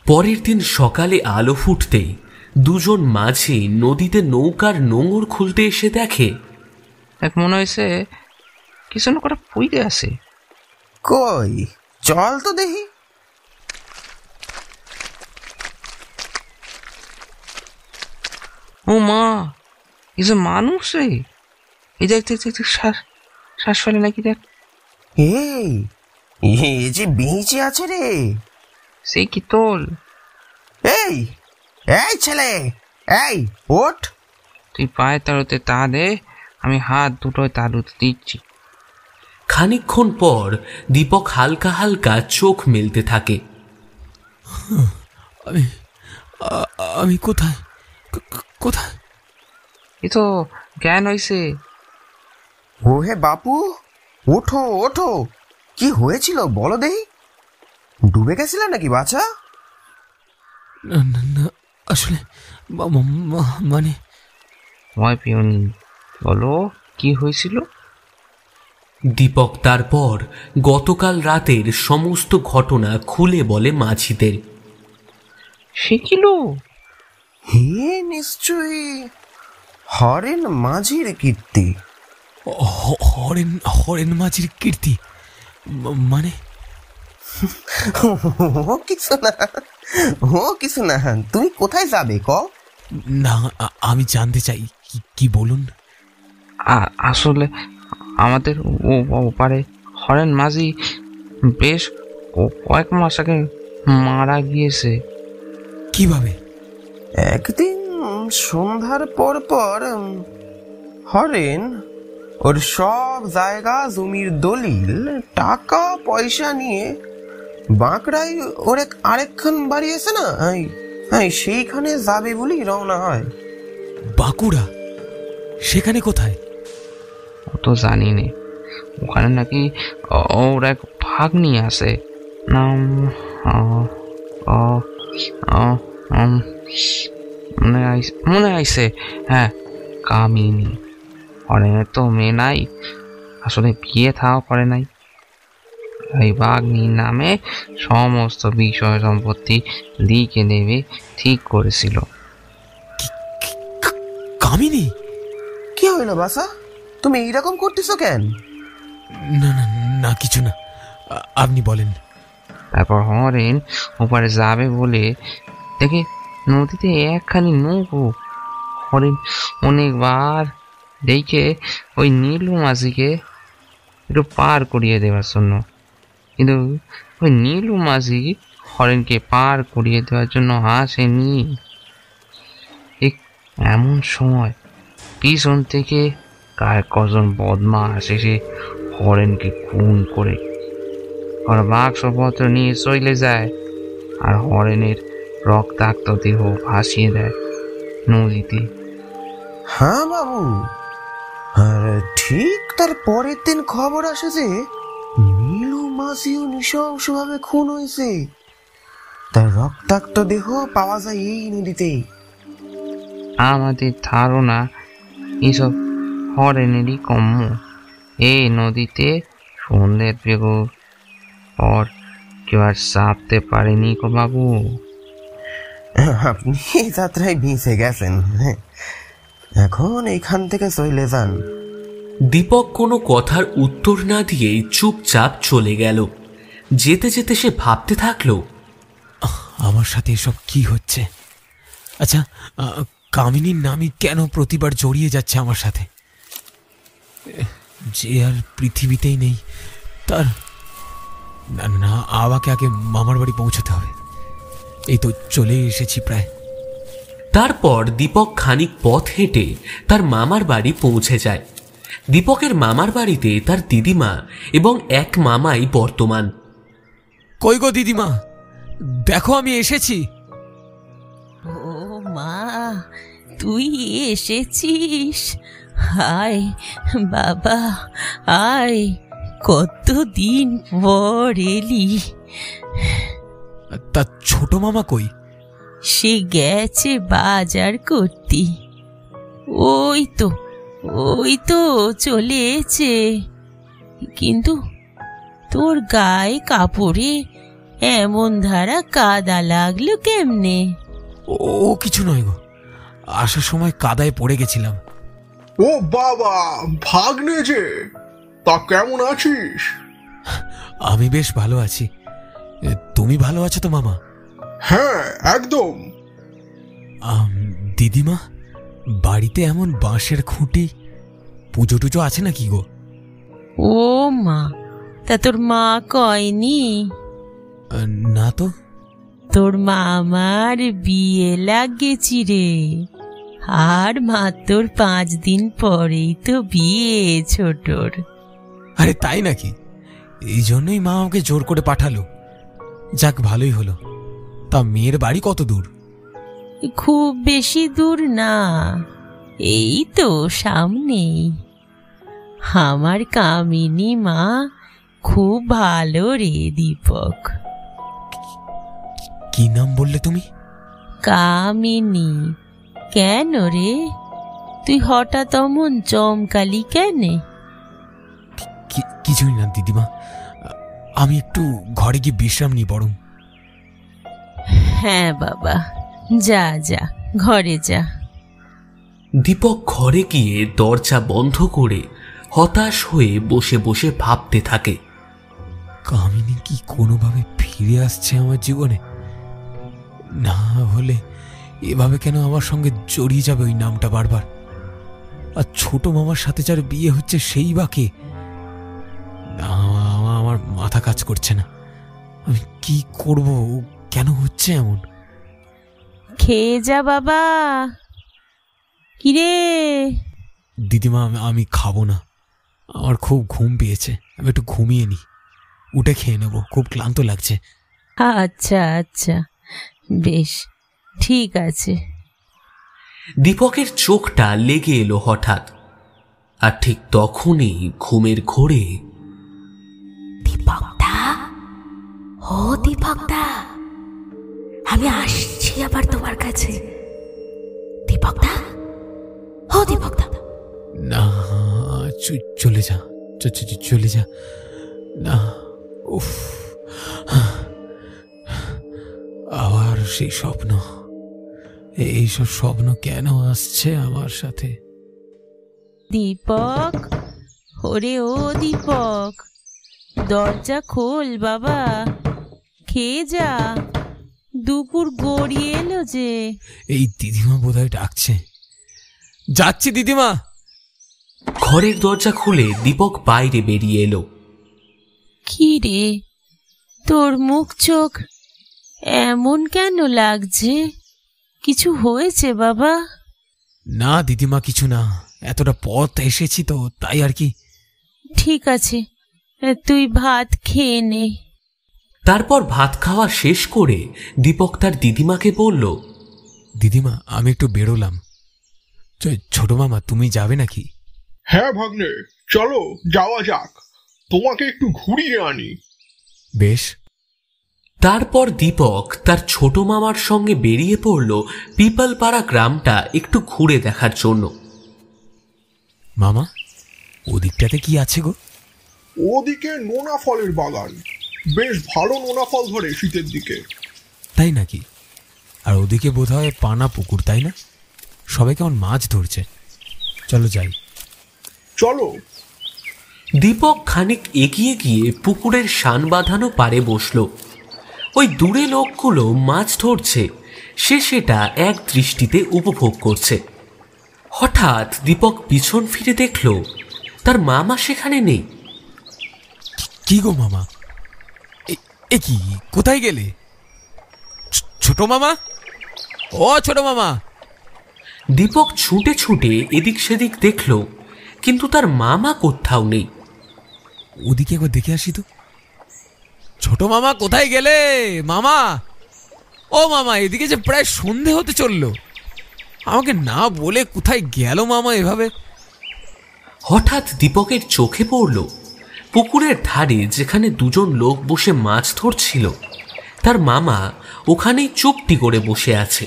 পরের দিন সকালে আলো ফুটতেই দুজন মাঝি নদীতে নৌকার নোঙর খুলতে এসে দেখে এক মনে হয়েছে কিছু না করে পইতে আছে। কই চল তো দেখি। ও মা, এই যে মানুষ রে, এই দেখ দেখ দেখ শ্বাস ফেলে নাকি দেখ। এই যে বেঁচে আছে রে। সেই কি তোল? এই এই ছেলে, এই ওঠ। তুই পায়ে তাড়ুতে তা দে, আমি হাত দুটোয় তাড়ুতে দিচ্ছি। খানিকক্ষণ পর দীপক হালকা হালকা চোখ মেলতে থাকে। আমি কোথায় কোথায়? এ তো জ্ঞান হয়েছে। ও হে বাপু, ওঠো ওঠো, কি হয়েছিল বলো দেখি। ডুবে গেছিল নাকি বাছা? না আসলে মানে ভয় পেওনি, বলো কি হয়েছিল। দীপক তারপর গতকাল রাতের সমস্ত ঘটনা খুলে বলে মাঝিদের। সে কিলো? হে নিশ্চয়ই হরেন মাঝির কীর্তি। হরেন মাঝির কীর্তি মানে? ও কিছু না, তুমি কোথায় যাবে ক? না আমি জানতে চাই, কি বলুন। আসলে আমাদের ওপারে হরেন মাঝি বেশ কয়েক মাস আগে মারা গিয়েছে। কিভাবে? একদিন সন্ধ্যার পর হরেন ওর সব জায়গা জমির দলিল টাকা পয়সা নিয়ে বাঁকড়ায় ওর আরেকখান বাড়ি আছে না, সেইখানে যাবে বলি রওনা হয়। বাঁকুড়া? সেখানে কোথায়? ও তো জানি না, ওখানে নাকি ওর এক ভাগ্নি আছে, নাম মনে আইছে, হ্যাঁ কামিনী। হরেনের তো মেয়ে নাই, আসলে বিয়ে থাও করে নাই। এই ভাগ্নির নামে সমস্ত বিষয় সম্পত্তি লিখে নেবে ঠিক করেছিল। কামিনী? কি হইল বাসা, তুমি এইরকম করতেছো কেন? না না না কিছু না, আপনি বলেন। তারপর হরেন ওপারে যাবে বলে দেখে নদীতে একখানি নৌকো। হরেন অনেকবার দেখে ওই নীলু মাঝিকে একটু পার করিয়ে দেওয়ার জন্য, কিন্তু ওই নীলু মাঝি হরেনকে পার করিয়ে দেওয়ার জন্য আসেনি। এমন সময় পিছন থেকে কজন বদমাস এসে হরেনকে খুন করে ওর বাক্সপত্র নিয়ে চলে যায়, আর হরেনের রক্তাক্ত দেহ ভাসিয়ে দেয় নদীতে। হ্যাঁ বাবু, আর ঠিক তার পরের দিন খবর আসে যে নীলু মাঝিও নৃশংসভাবে খুন হয়েছে। তার রক্তাক্ত দেহ পাওয়া যায় এই নদীতে। আমাদের ধারণা এইসব হরেনেরই কম্য। এই নদীতে সন্ধ্যের বেগর পর কেউ আর চাপতে পারেনি গো বাবু। আপনি এই যাত্রায় ভিসে গেছেন, এখন এইখান থেকে চলে যান। দীপক কোনো কথার উত্তর না দিয়েই চুপচাপ চলে গেল। যেতে যেতে সে ভাবতে থাকলো, আমার সাথে এসব কি হচ্ছে? আচ্ছা, কামিনীর নামই কেন প্রতিবার জড়িয়ে যাচ্ছে আমার সাথে? যে আর পৃথিবীতেই নেই তার। না না, আমাকে আগে মামার বাড়ি পৌঁছাতে হবে। এই তো চলে এসেছি প্রায়। তারপর দীপক খানিক পথ হেঁটে তার মামার বাড়ি পৌঁছে যায়। দীপকের মামার বাড়িতে তার দিদিমা এবং এক মামাই বর্তমান। কই গো দিদিমা, দেখো আমি এসেছি। ও মা, তুই এসেছিস? আয় বাবা আয়, কতদিন পর এলি। তা ছোট মামা কই? সে গেছে বাজার করতে। ওই তো চলেছে। কিন্তু তোর গায়ে কাপড়ে এমন ধারা কাদা লাগলো কেমনে? ও কিছু নয় গো, আসার সময় কাদায় পড়ে গেছিলাম। ও বাবা, ভাগ্নে যে, তা কেমন আছিস? আমি বেশ ভালো আছি, তুমি ভালো আছো তো মামা? হ্যাঁ, একদম। দিদিমা, বাড়িতে এমন বাঁশের খুঁটি, পুজো টুজো আছে নাকি গো? ও মা, তা তোর মা কয়নি? না তো। তোর মামার বিয়ে লাগেছি রে, আর মাত্র 5 দিন পরেই তো বিয়ে ছোটর। আরে তাই নাকি? এই জন্যই মা আমাকে জোর করে পাঠালো। যাক, ভালোই হলো। তা মেয়ের বাড়ি কত দূর? খুব বেশি দূর না, এই তো সামনেই। আমার কামিনী মা খুব ভালো রে দীপক। কি নাম বললে তুমি? কামিনী। কেন রে, তুই হঠাৎ অমন চমকালি কেন? কিছুই না দিদিমা, আমি একটু ঘরে গিয়ে বিশ্রাম নিই বরং। হ্যাঁ বাবা, যা যা, ঘরে যা। দীপক ঘরে গিয়ে দরজা বন্ধ করে হতাশ হয়ে বসে বসে ভাবতে থাকে, কামিনী কি কোনোভাবে ফিরে আসছে আমার জীবনে? না হলে এভাবে কেন আমার সঙ্গে জড়িয়ে যাবে ওই নামটা বারবার? আর ছোট মামার সাথে যার বিয়ে হচ্ছে সেই বা কে? আমার মাথা কাজ করছে না, আমি কি করব? কেন হচ্ছে এমন? খেয়ে যা বাবা। কিরে? দিদিমা, আমি খাবো না, আমার খুব ঘুম পেয়েছে, আমি একটু ঘুমিয়ে নি, উঠে খেয়ে নেবো, খুব ক্লান্ত লাগছে। আচ্ছা আচ্ছা, বেশ, ঠিক আছে। দীপকের চোখটা লেগে এলো হঠাৎ, আর ঠিক তখনই ঘুমের ঘোরে, দীপকদা, ও দীপকদা, আমি আসছি আবার তোমার কাছে। দীপকদা, ও দীপকদা। না, চলে যা, চলে যা না। উফ, আবার সেই স্বপ্ন। এইসব স্বপ্ন কেন আসছে আমার সাথে? দীপক, ওরে ও দীপক, দরজা খোল বাবা, খেয়ে যা, দুপুর গড়িয়ে এলো যে। এই দিদিমা বোধহয় ডাকছে, যাচ্ছি দিদিমা। ঘরের দরজা খুলে দীপক বাইরে বেরিয়ে এলো। কি রে, তোর মুখ চোখ এমন কেন লাগছে? কিছু হয়েছে বাবা? না দিদিমা, কিছু না, এতটা পথ এসেছি তো তাই আর কি। ঠিক আছে, তুই ভাত খেয়ে নে। তারপর ভাত খাওয়া শেষ করে দীপক তার দিদিমাকে বলল, দিদিমা, আমি একটু বেরোলাম, ছোট মামা তুমি যাবে নাকি? হ্যাঁ ভাগ্নে, চলো যাওয়া যাক, তোমাকে একটু ঘুরিয়ে আনি। বেশ। তারপর দীপক তার ছোট মামার সঙ্গে বেরিয়ে পড়ল পিপলপাড়া গ্রামটা একটু ঘুরে দেখার জন্য। মামা, ওদিকটাতে কি আছে গো? ওদিকে নোনা ফলের বাগান, বেশ ভালো নোনা ফল ধরে শীতের দিকে। তাই নাকি? আর ওদিকে বোধহয় পানা পুকুর, তাই না? সবাই কেমন মাছ ধরছে, চলো যাই। চলো। দীপক খানিক এগিয়ে গিয়ে পুকুরের শান বাঁধানো পাড়ে বসল। ওই দূরে লোকগুলো মাছ ধরছে, সে সেটা এক দৃষ্টিতে উপভোগ করছে। হঠাৎ দীপক পিছন ফিরে দেখল তার মামা সেখানে নেই। কি গো মামা, এ কি, কোথায় গেলে? ছোট মামা, ও ছোট মামা। দীপক ছুটে ছুটে এদিক সেদিক দেখল, কিন্তু তার মামা কোথাও নেই। ওদিকে একবার দেখে আসি তো। ছোট মামা, কোথায় গেলে? মামা, ও মামা, এদিকে যে প্রায় সন্ধে হতে চললো, আমাকে না বলে কোথায় গেল মামা এভাবে? হঠাৎ দীপকের চোখে পড়ল পুকুরের ধারে যেখানে দুজন লোক বসে মাছ ধরছিল, তার মামা ওখানেই চুপটি করে বসে আছে।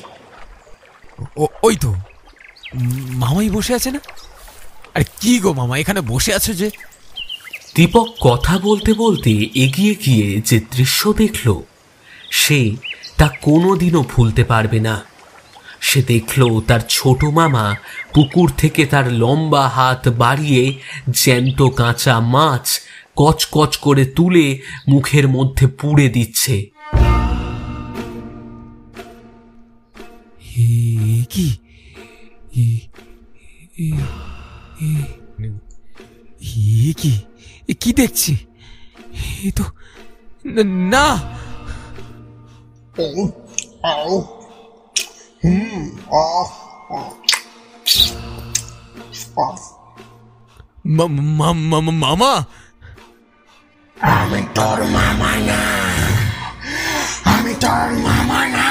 ওই তো মামাই বসে আছে না? আরে কি গো মামা, এখানে বসে আছো যে? দীপক কথা বলতে বলতে এগিয়ে গিয়ে যে দৃশ্য দেখল, সে তা কোনোদিনও ভুলতে পারবে না। সে দেখল তার ছোট মামা পুকুর থেকে তার লম্বা হাত বাড়িয়ে জ্যান্ত কাঁচা মাছ কচকচ করে তুলে মুখের মধ্যে পুড়ে দিচ্ছে। কি কি দেখছি? এ তো না। মামা, আমি তোর মামা না, আমি তোর মামা না,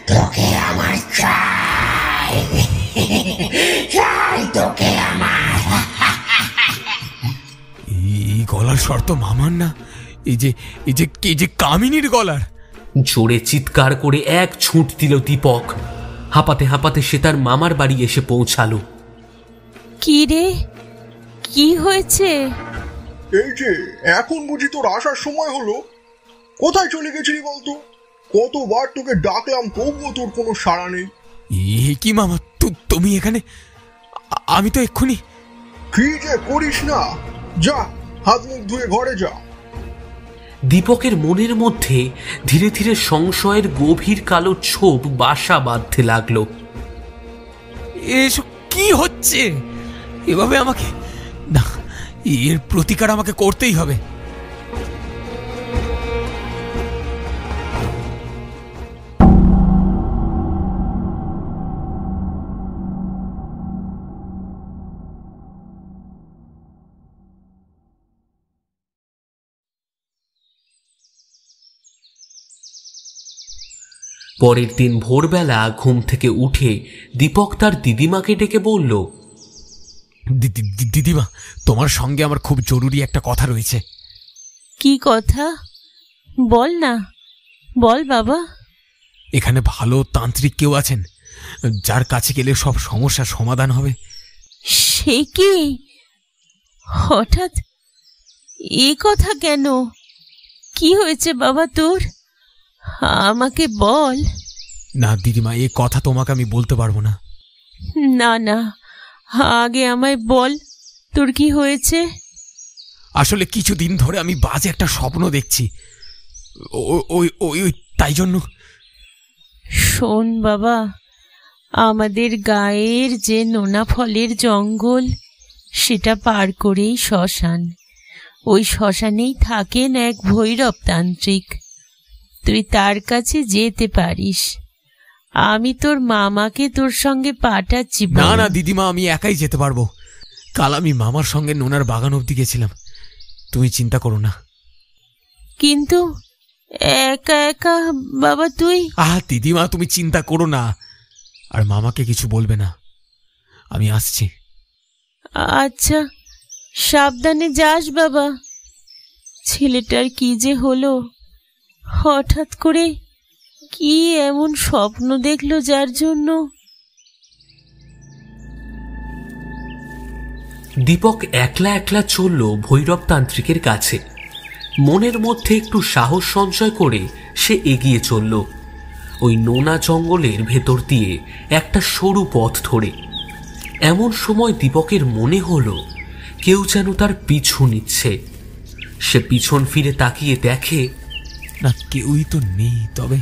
তোকে আমার চাই, চাই তোকে আমার। এই গলার স্বর তো মামার না, এই যে কামিনীর গলার। জোরে চিৎকার করে এক ছুট দিল দীপক। হাঁপাতে হাঁপাতে সে তার মামার বাড়ি এসে পৌঁছালো। কি রে, কি হয়েছে? এই যে এখন বুঝি তোর আসার সময় হলো? কোথায় চলে গেছিলি বলতো? কতবার তোকে ডাকলাম, তবুও তোর কোনো সাড়া নেই। কি মামা, তুমি এখানে? আমি তো এক্ষুনি। কি যে করিস না, যা হাত মুখ ধুয়ে ঘরে যা। দীপকের মনের মধ্যে ধীরে ধীরে সংশয়ের গভীর কালো ছোপ বাসা বাঁধতে লাগলো। এসব কি হচ্ছে? এভাবে আমাকে না, এর প্রতিকার আমাকে করতেই হবে। পরের দিন ভোরবেলা ঘুম থেকে উঠে দীপক তার দিদিমাকে ডেকে বলল, দিদিমা, তোমার সঙ্গে আমার খুব জরুরি একটা কথা রয়েছে। কি কথা? বল না, বল বাবা। এখানে ভালো তান্ত্রিক কেউ আছেন যার কাছে গেলে সব সমস্যার সমাধান হবে? সে কি হঠাৎ এ কথা কেন? কি হয়েছে বাবা তোর? আমাকে বল। না দিদিমা, এ কথা তোমাকে আমি বলতে পারবো না। না না, আগে আমায় বল তোর কি হয়েছে। আসলে কিছুদিন ধরে আমি বাজে একটা স্বপ্ন দেখছি, ওই তাই জন্য। শোন বাবা, আমাদের গায়ের যে নোনা ফলের জঙ্গল, সেটা পার করেই শ্মশান। ওই শ্মশানেই থাকেন এক ভৈরব তান্ত্রিক। তুই তার কাছে যেতে পারিস। আমি তোর মামাকে তোর সঙ্গে পাঠাচ্ছি। না না দিদিমা, আমি একাই যেতে পারবো। কাল আমি মামার সঙ্গে নোনার বাগান অবধি গেছিলাম, তুমি চিন্তা করো না। কিন্তু একা একা বাবা তুই? দিদিমা, তুমি চিন্তা করো না, আর মামাকে কিছু বলবে না, আমি আসছি। আচ্ছা, সাবধানে যাস বাবা। ছেলেটার কি যে হলো, হঠাৎ করে কি এমন স্বপ্ন দেখলো যার জন্য। দীপক একলা একলা চলল ভৈরব তান্ত্রিকের কাছে। মনের মধ্যে একটু সাহস সঞ্চয় করে সে এগিয়ে চলল ওই নোনা জঙ্গলের ভেতর দিয়ে একটা সরু পথ ধরে। এমন সময় দীপকের মনে হলো কেউ যেন তার পিছু নিচ্ছে। সে পিছন ফিরে তাকিয়ে দেখে না, কেউই তো নেই। তবে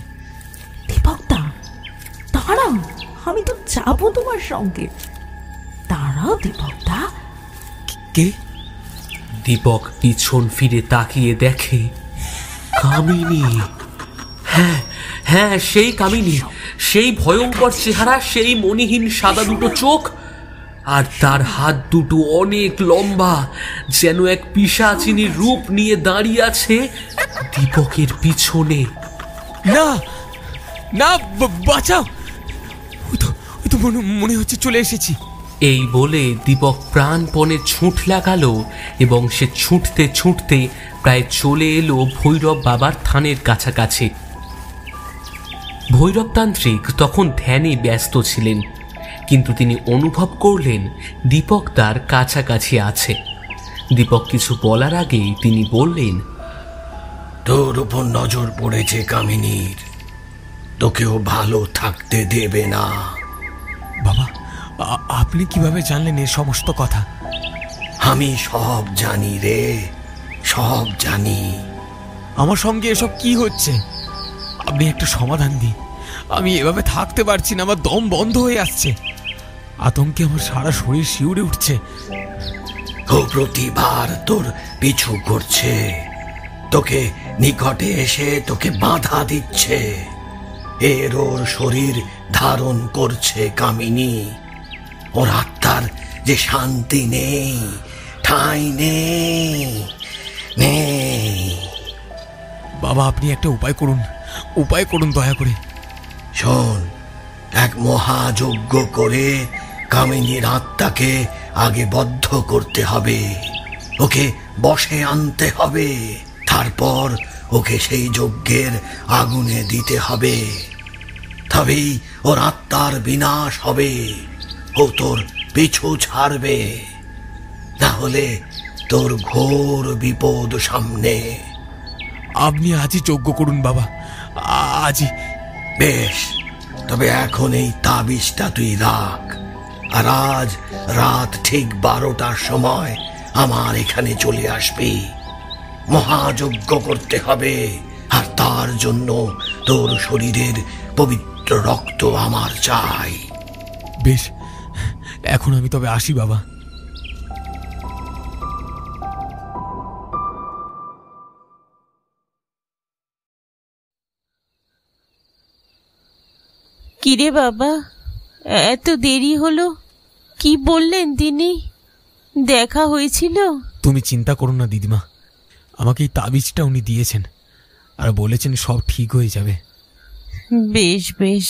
দীপকদা, দাঁড়াও, আমি তো যাবো তোমার সঙ্গে। দাঁড়াও দীপকদা। কে? দীপক পিছন ফিরে তাকিয়ে দেখে কামিনী। হ্যাঁ হ্যাঁ, সেই কামিনী, সেই ভয়ঙ্কর চেহারা, সেই মণিহীন সাদা দুটো চোখ, আর তার হাত দুটো অনেক লম্বা, যেন এক পিশাচিনীর রূপ নিয়ে দাঁড়িয়ে আছে দীপকের পিছনে। না না, বাঁচাও, ওই তো মনে হচ্ছে চলে এসেছি। এই বলে দীপক প্রাণপণে ছুট লাগালো এবং সে ছুটতে ছুটতে প্রায় চলে এলো ভৈরব বাবার থানের কাছাকাছি। ভৈরবতান্ত্রিক তখন ধ্যানে ব্যস্ত ছিলেন, কিন্তু তিনি অনুভব করলেন দীপক তার কাছাকাছি আছে। দীপক কিছু বলার আগেই তিনি বললেন, তোর উপর নজর পড়েছে কামিনীর। তোকেও ভালো থাকতে দেবে না। বাবা, আপনি কিভাবে জানলেন এ সমস্ত কথা? আমি সব জানি রে, সব জানি। আমার সঙ্গে এসব কি হচ্ছে? আপনি একটা সমাধান দিন। আমি এভাবে থাকতে পারছি না, আমার দম বন্ধ হয়ে আসছে। আতঙ্কে আমার সারা শরীর শিউরে উঠছে। ও প্রতিবার তোর পিছু করছে, তোকে নিকটে এসে তোকে বাধা দিচ্ছে। এর ওর শরীর ধারণ করছে কামিনী। ওর আত্মার যে শান্তি নেই, ঠাঁই নেই। বাবা, আপনি একটা উপায় করুন দয়া করে। শোন, এক মহাযজ্ঞ করে কামিনীর আত্মাকে আগে বদ্ধ করতে হবে, ওকে বশে আনতে হবে, তারপর ওকে সেই যজ্ঞের আগুনে দিতে হবে। তবেই ওর আত্মার বিনাশ হবে, ও তোর পিছু ছাড়বে। না হলে তোর ঘোর বিপদ সামনে। আপনি আজই যজ্ঞ করুন বাবা, আজই। বেশ, তবে এখন এই তাবিজটা তুই রাখ, আর আজ রাত ঠিক 12টার সময় আমার এখানে চলে আসবি। মহাযজ্ঞ করতে হবে, আর তার জন্য তোর শরীরের পবিত্র রক্ত আমার চাই। বেশ, এখন আমি তবে আসি বাবা। কিরে বাবা, এত দেরি হলো? কি বললেন তিনি? দেখা হয়েছিল? তুমি চিন্তা করো না দিদিমা, আমাকে এই তাবিজটা উনি দিয়েছেন আর বলেছেন সব ঠিক হয়ে যাবে। বেশ বেশ।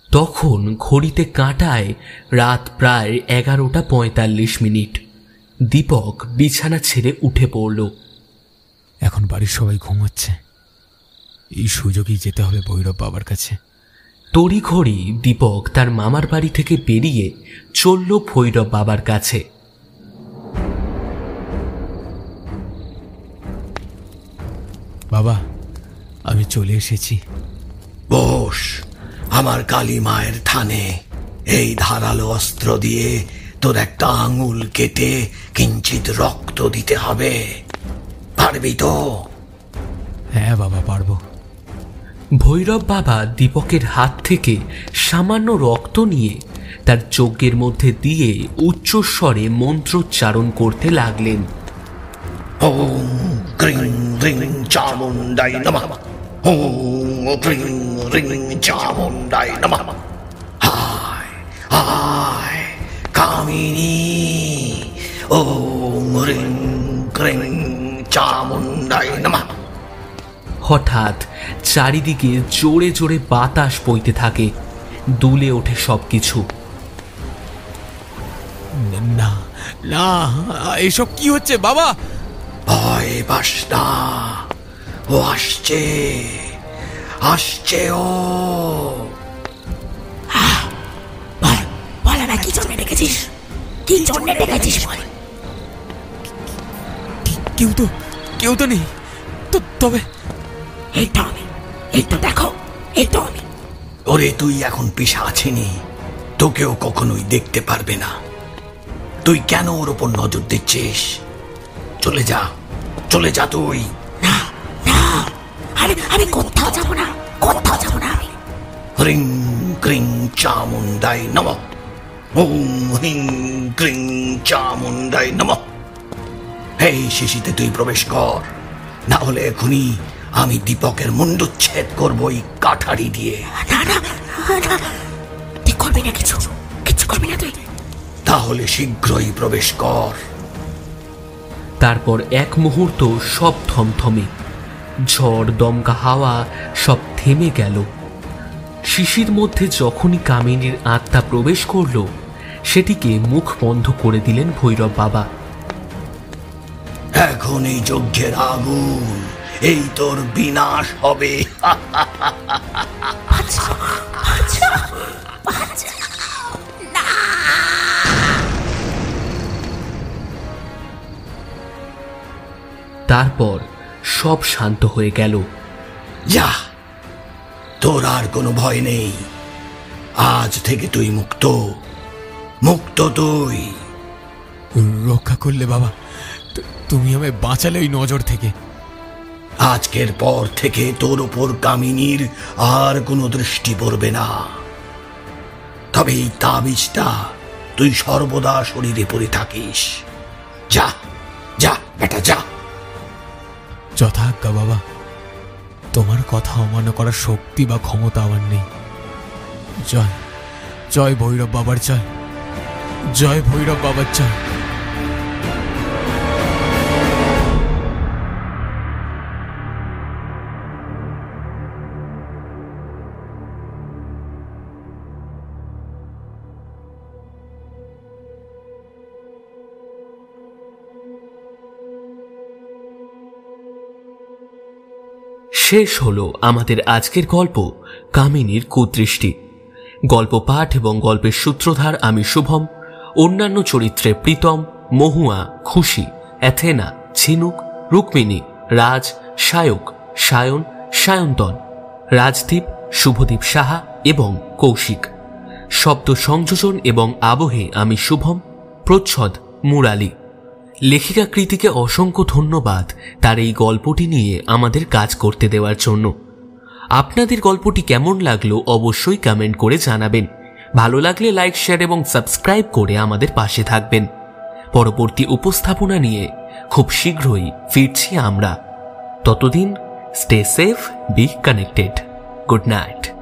তখন ঘড়িতে কাঁটায় রাত প্রায় 11:45। দীপক বিছানা ছেড়ে উঠে পড়ল। এখন বাড়ির সবাই ঘুমাচ্ছে, এই সুযোগেই যেতে হবে ভৈরব বাবার কাছে। তড়িঘড়ি দীপক তার মামার বাড়ি থেকে বেরিয়ে চলল ভৈরব বাবার কাছে। বাবা, আমি চলে এসেছি। বস, আমার কালী মায়ের থানে এই ধারালো অস্ত্র দিয়ে তোর একটা আঙুল কেটে কিঞ্চিত রক্ত দিতে হবে। পারবি তো? হ্যাঁ বাবা, পারবো। ভৈরব বাবা দীপকের হাত থেকে সামান্য রক্ত নিয়ে তার যজ্ঞের মধ্যে দিয়ে উচ্চস্বরে মন্ত্রোচ্চারণ করতে লাগলেন। ওম ক্রিং রিং চামুণ্ডাই নমঃ, ওম ক্রিং রিং চামুণ্ডাই নমঃ। হায় হায় কামিনী, ওম রিং ক্রিং চামুণ্ডাই নমঃ। হঠাৎ চারিদিকে জোরে জোরে বাতাস বইতে থাকে, দুলে ওঠে সবকিছু। না না, এসব কি হচ্ছে বাবা? ভয় পাস না, ও আসছে, আসছে ও। বল না, কি জন্য ডেকেছিস? কি জন্য ডেকেছিস বল। কেউ তো নেই তো। তবে এই তো দেখো, এই তো আমি। ওরে, তুই এখন পিশাচিনি, তোকেও কখনোই দেখতে পারবে না। তুই কেন ওর ওপর নজর দিচ্ছিস? চলে যা, চলে যা তুই। না না, আমি কোথাও যাবো না, কোথাও যাবো না আমি। হ্রিং ক্রিং চামুণ্ডাই নমঃ, ওম হ্রিং ক্রিং চামুণ্ডাই নমঃ। এই শিশিতে তুই প্রবেশ কর, না হলে এখনই আমি দীপকের মুন্ডুচ্ছেদ করবো এই কাঠারি দিয়ে। না না না, তুই করবি না, কিছু করবি না তুই। তাহলে শীঘ্রই প্রবেশ কর। তারপর এক মুহূর্ত সব থমথমে, ঝড় দমকা হাওয়া সব থেমে গেল। শিশির মধ্যে যখনই কামিনীর আত্মা প্রবেশ করল, সেটিকে মুখ বন্ধ করে দিলেন ভৈরব বাবা। এখন এই যজ্ঞের আগুন, এই তোর বিনাশ হবে। তারপর সব শান্ত হয়ে গেল। যা তোর আর কোনো ভয় নেই। আজ থেকে তুই মুক্ত, মুক্ত তুই। রক্ষা করলে বাবা, তুমি আমায় বাঁচালে ওই নজর থেকে। আজকের পর থেকে তোর উপর কামিনীর আর কোনো দৃষ্টি পড়বে না। তবে এই তাবিজটা তুই সর্বদা শরীরে পরে থাকিস। যা যা বেটা যা। যথাজ্ঞা বাবা, তোমার কথা অমান্য করার শক্তি বা ক্ষমতা আমার নেই। জয় জয় ভৈরব বাবার জয়, জয় ভৈরব বাবার জয়। শেষ হলো আমাদের আজকের গল্প কামিনীর কুদৃষ্টি। গল্প পাঠ এবং গল্পের সূত্রধার আমি শুভম। অন্যান্য চরিত্রে প্রীতম, মহুয়া, খুশি, অ্যাথেনা, ঝিনুক, রুক্মিণী, রাজ, সায়ক, সায়ন, সায়ন্তন, রাজদীপ, শুভদীপ সাহা এবং কৌশিক। শব্দ সংযোজন এবং আবহে আমি শুভম। প্রচ্ছদ মুরালি। লেখিকা কৃতিকে অসংখ্য ধন্যবাদ তার এই গল্পটি নিয়ে আমাদের কাজ করতে দেওয়ার জন্য। আপনাদের গল্পটি কেমন লাগলো অবশ্যই কমেন্ট করে জানাবেন। ভালো লাগলে লাইক, শেয়ার এবং সাবস্ক্রাইব করে আমাদের পাশে থাকবেন। পরবর্তী উপস্থাপনা নিয়ে খুব শীঘ্রই ফিরছি আমরা। ততদিন stay safe, B connected. Good night.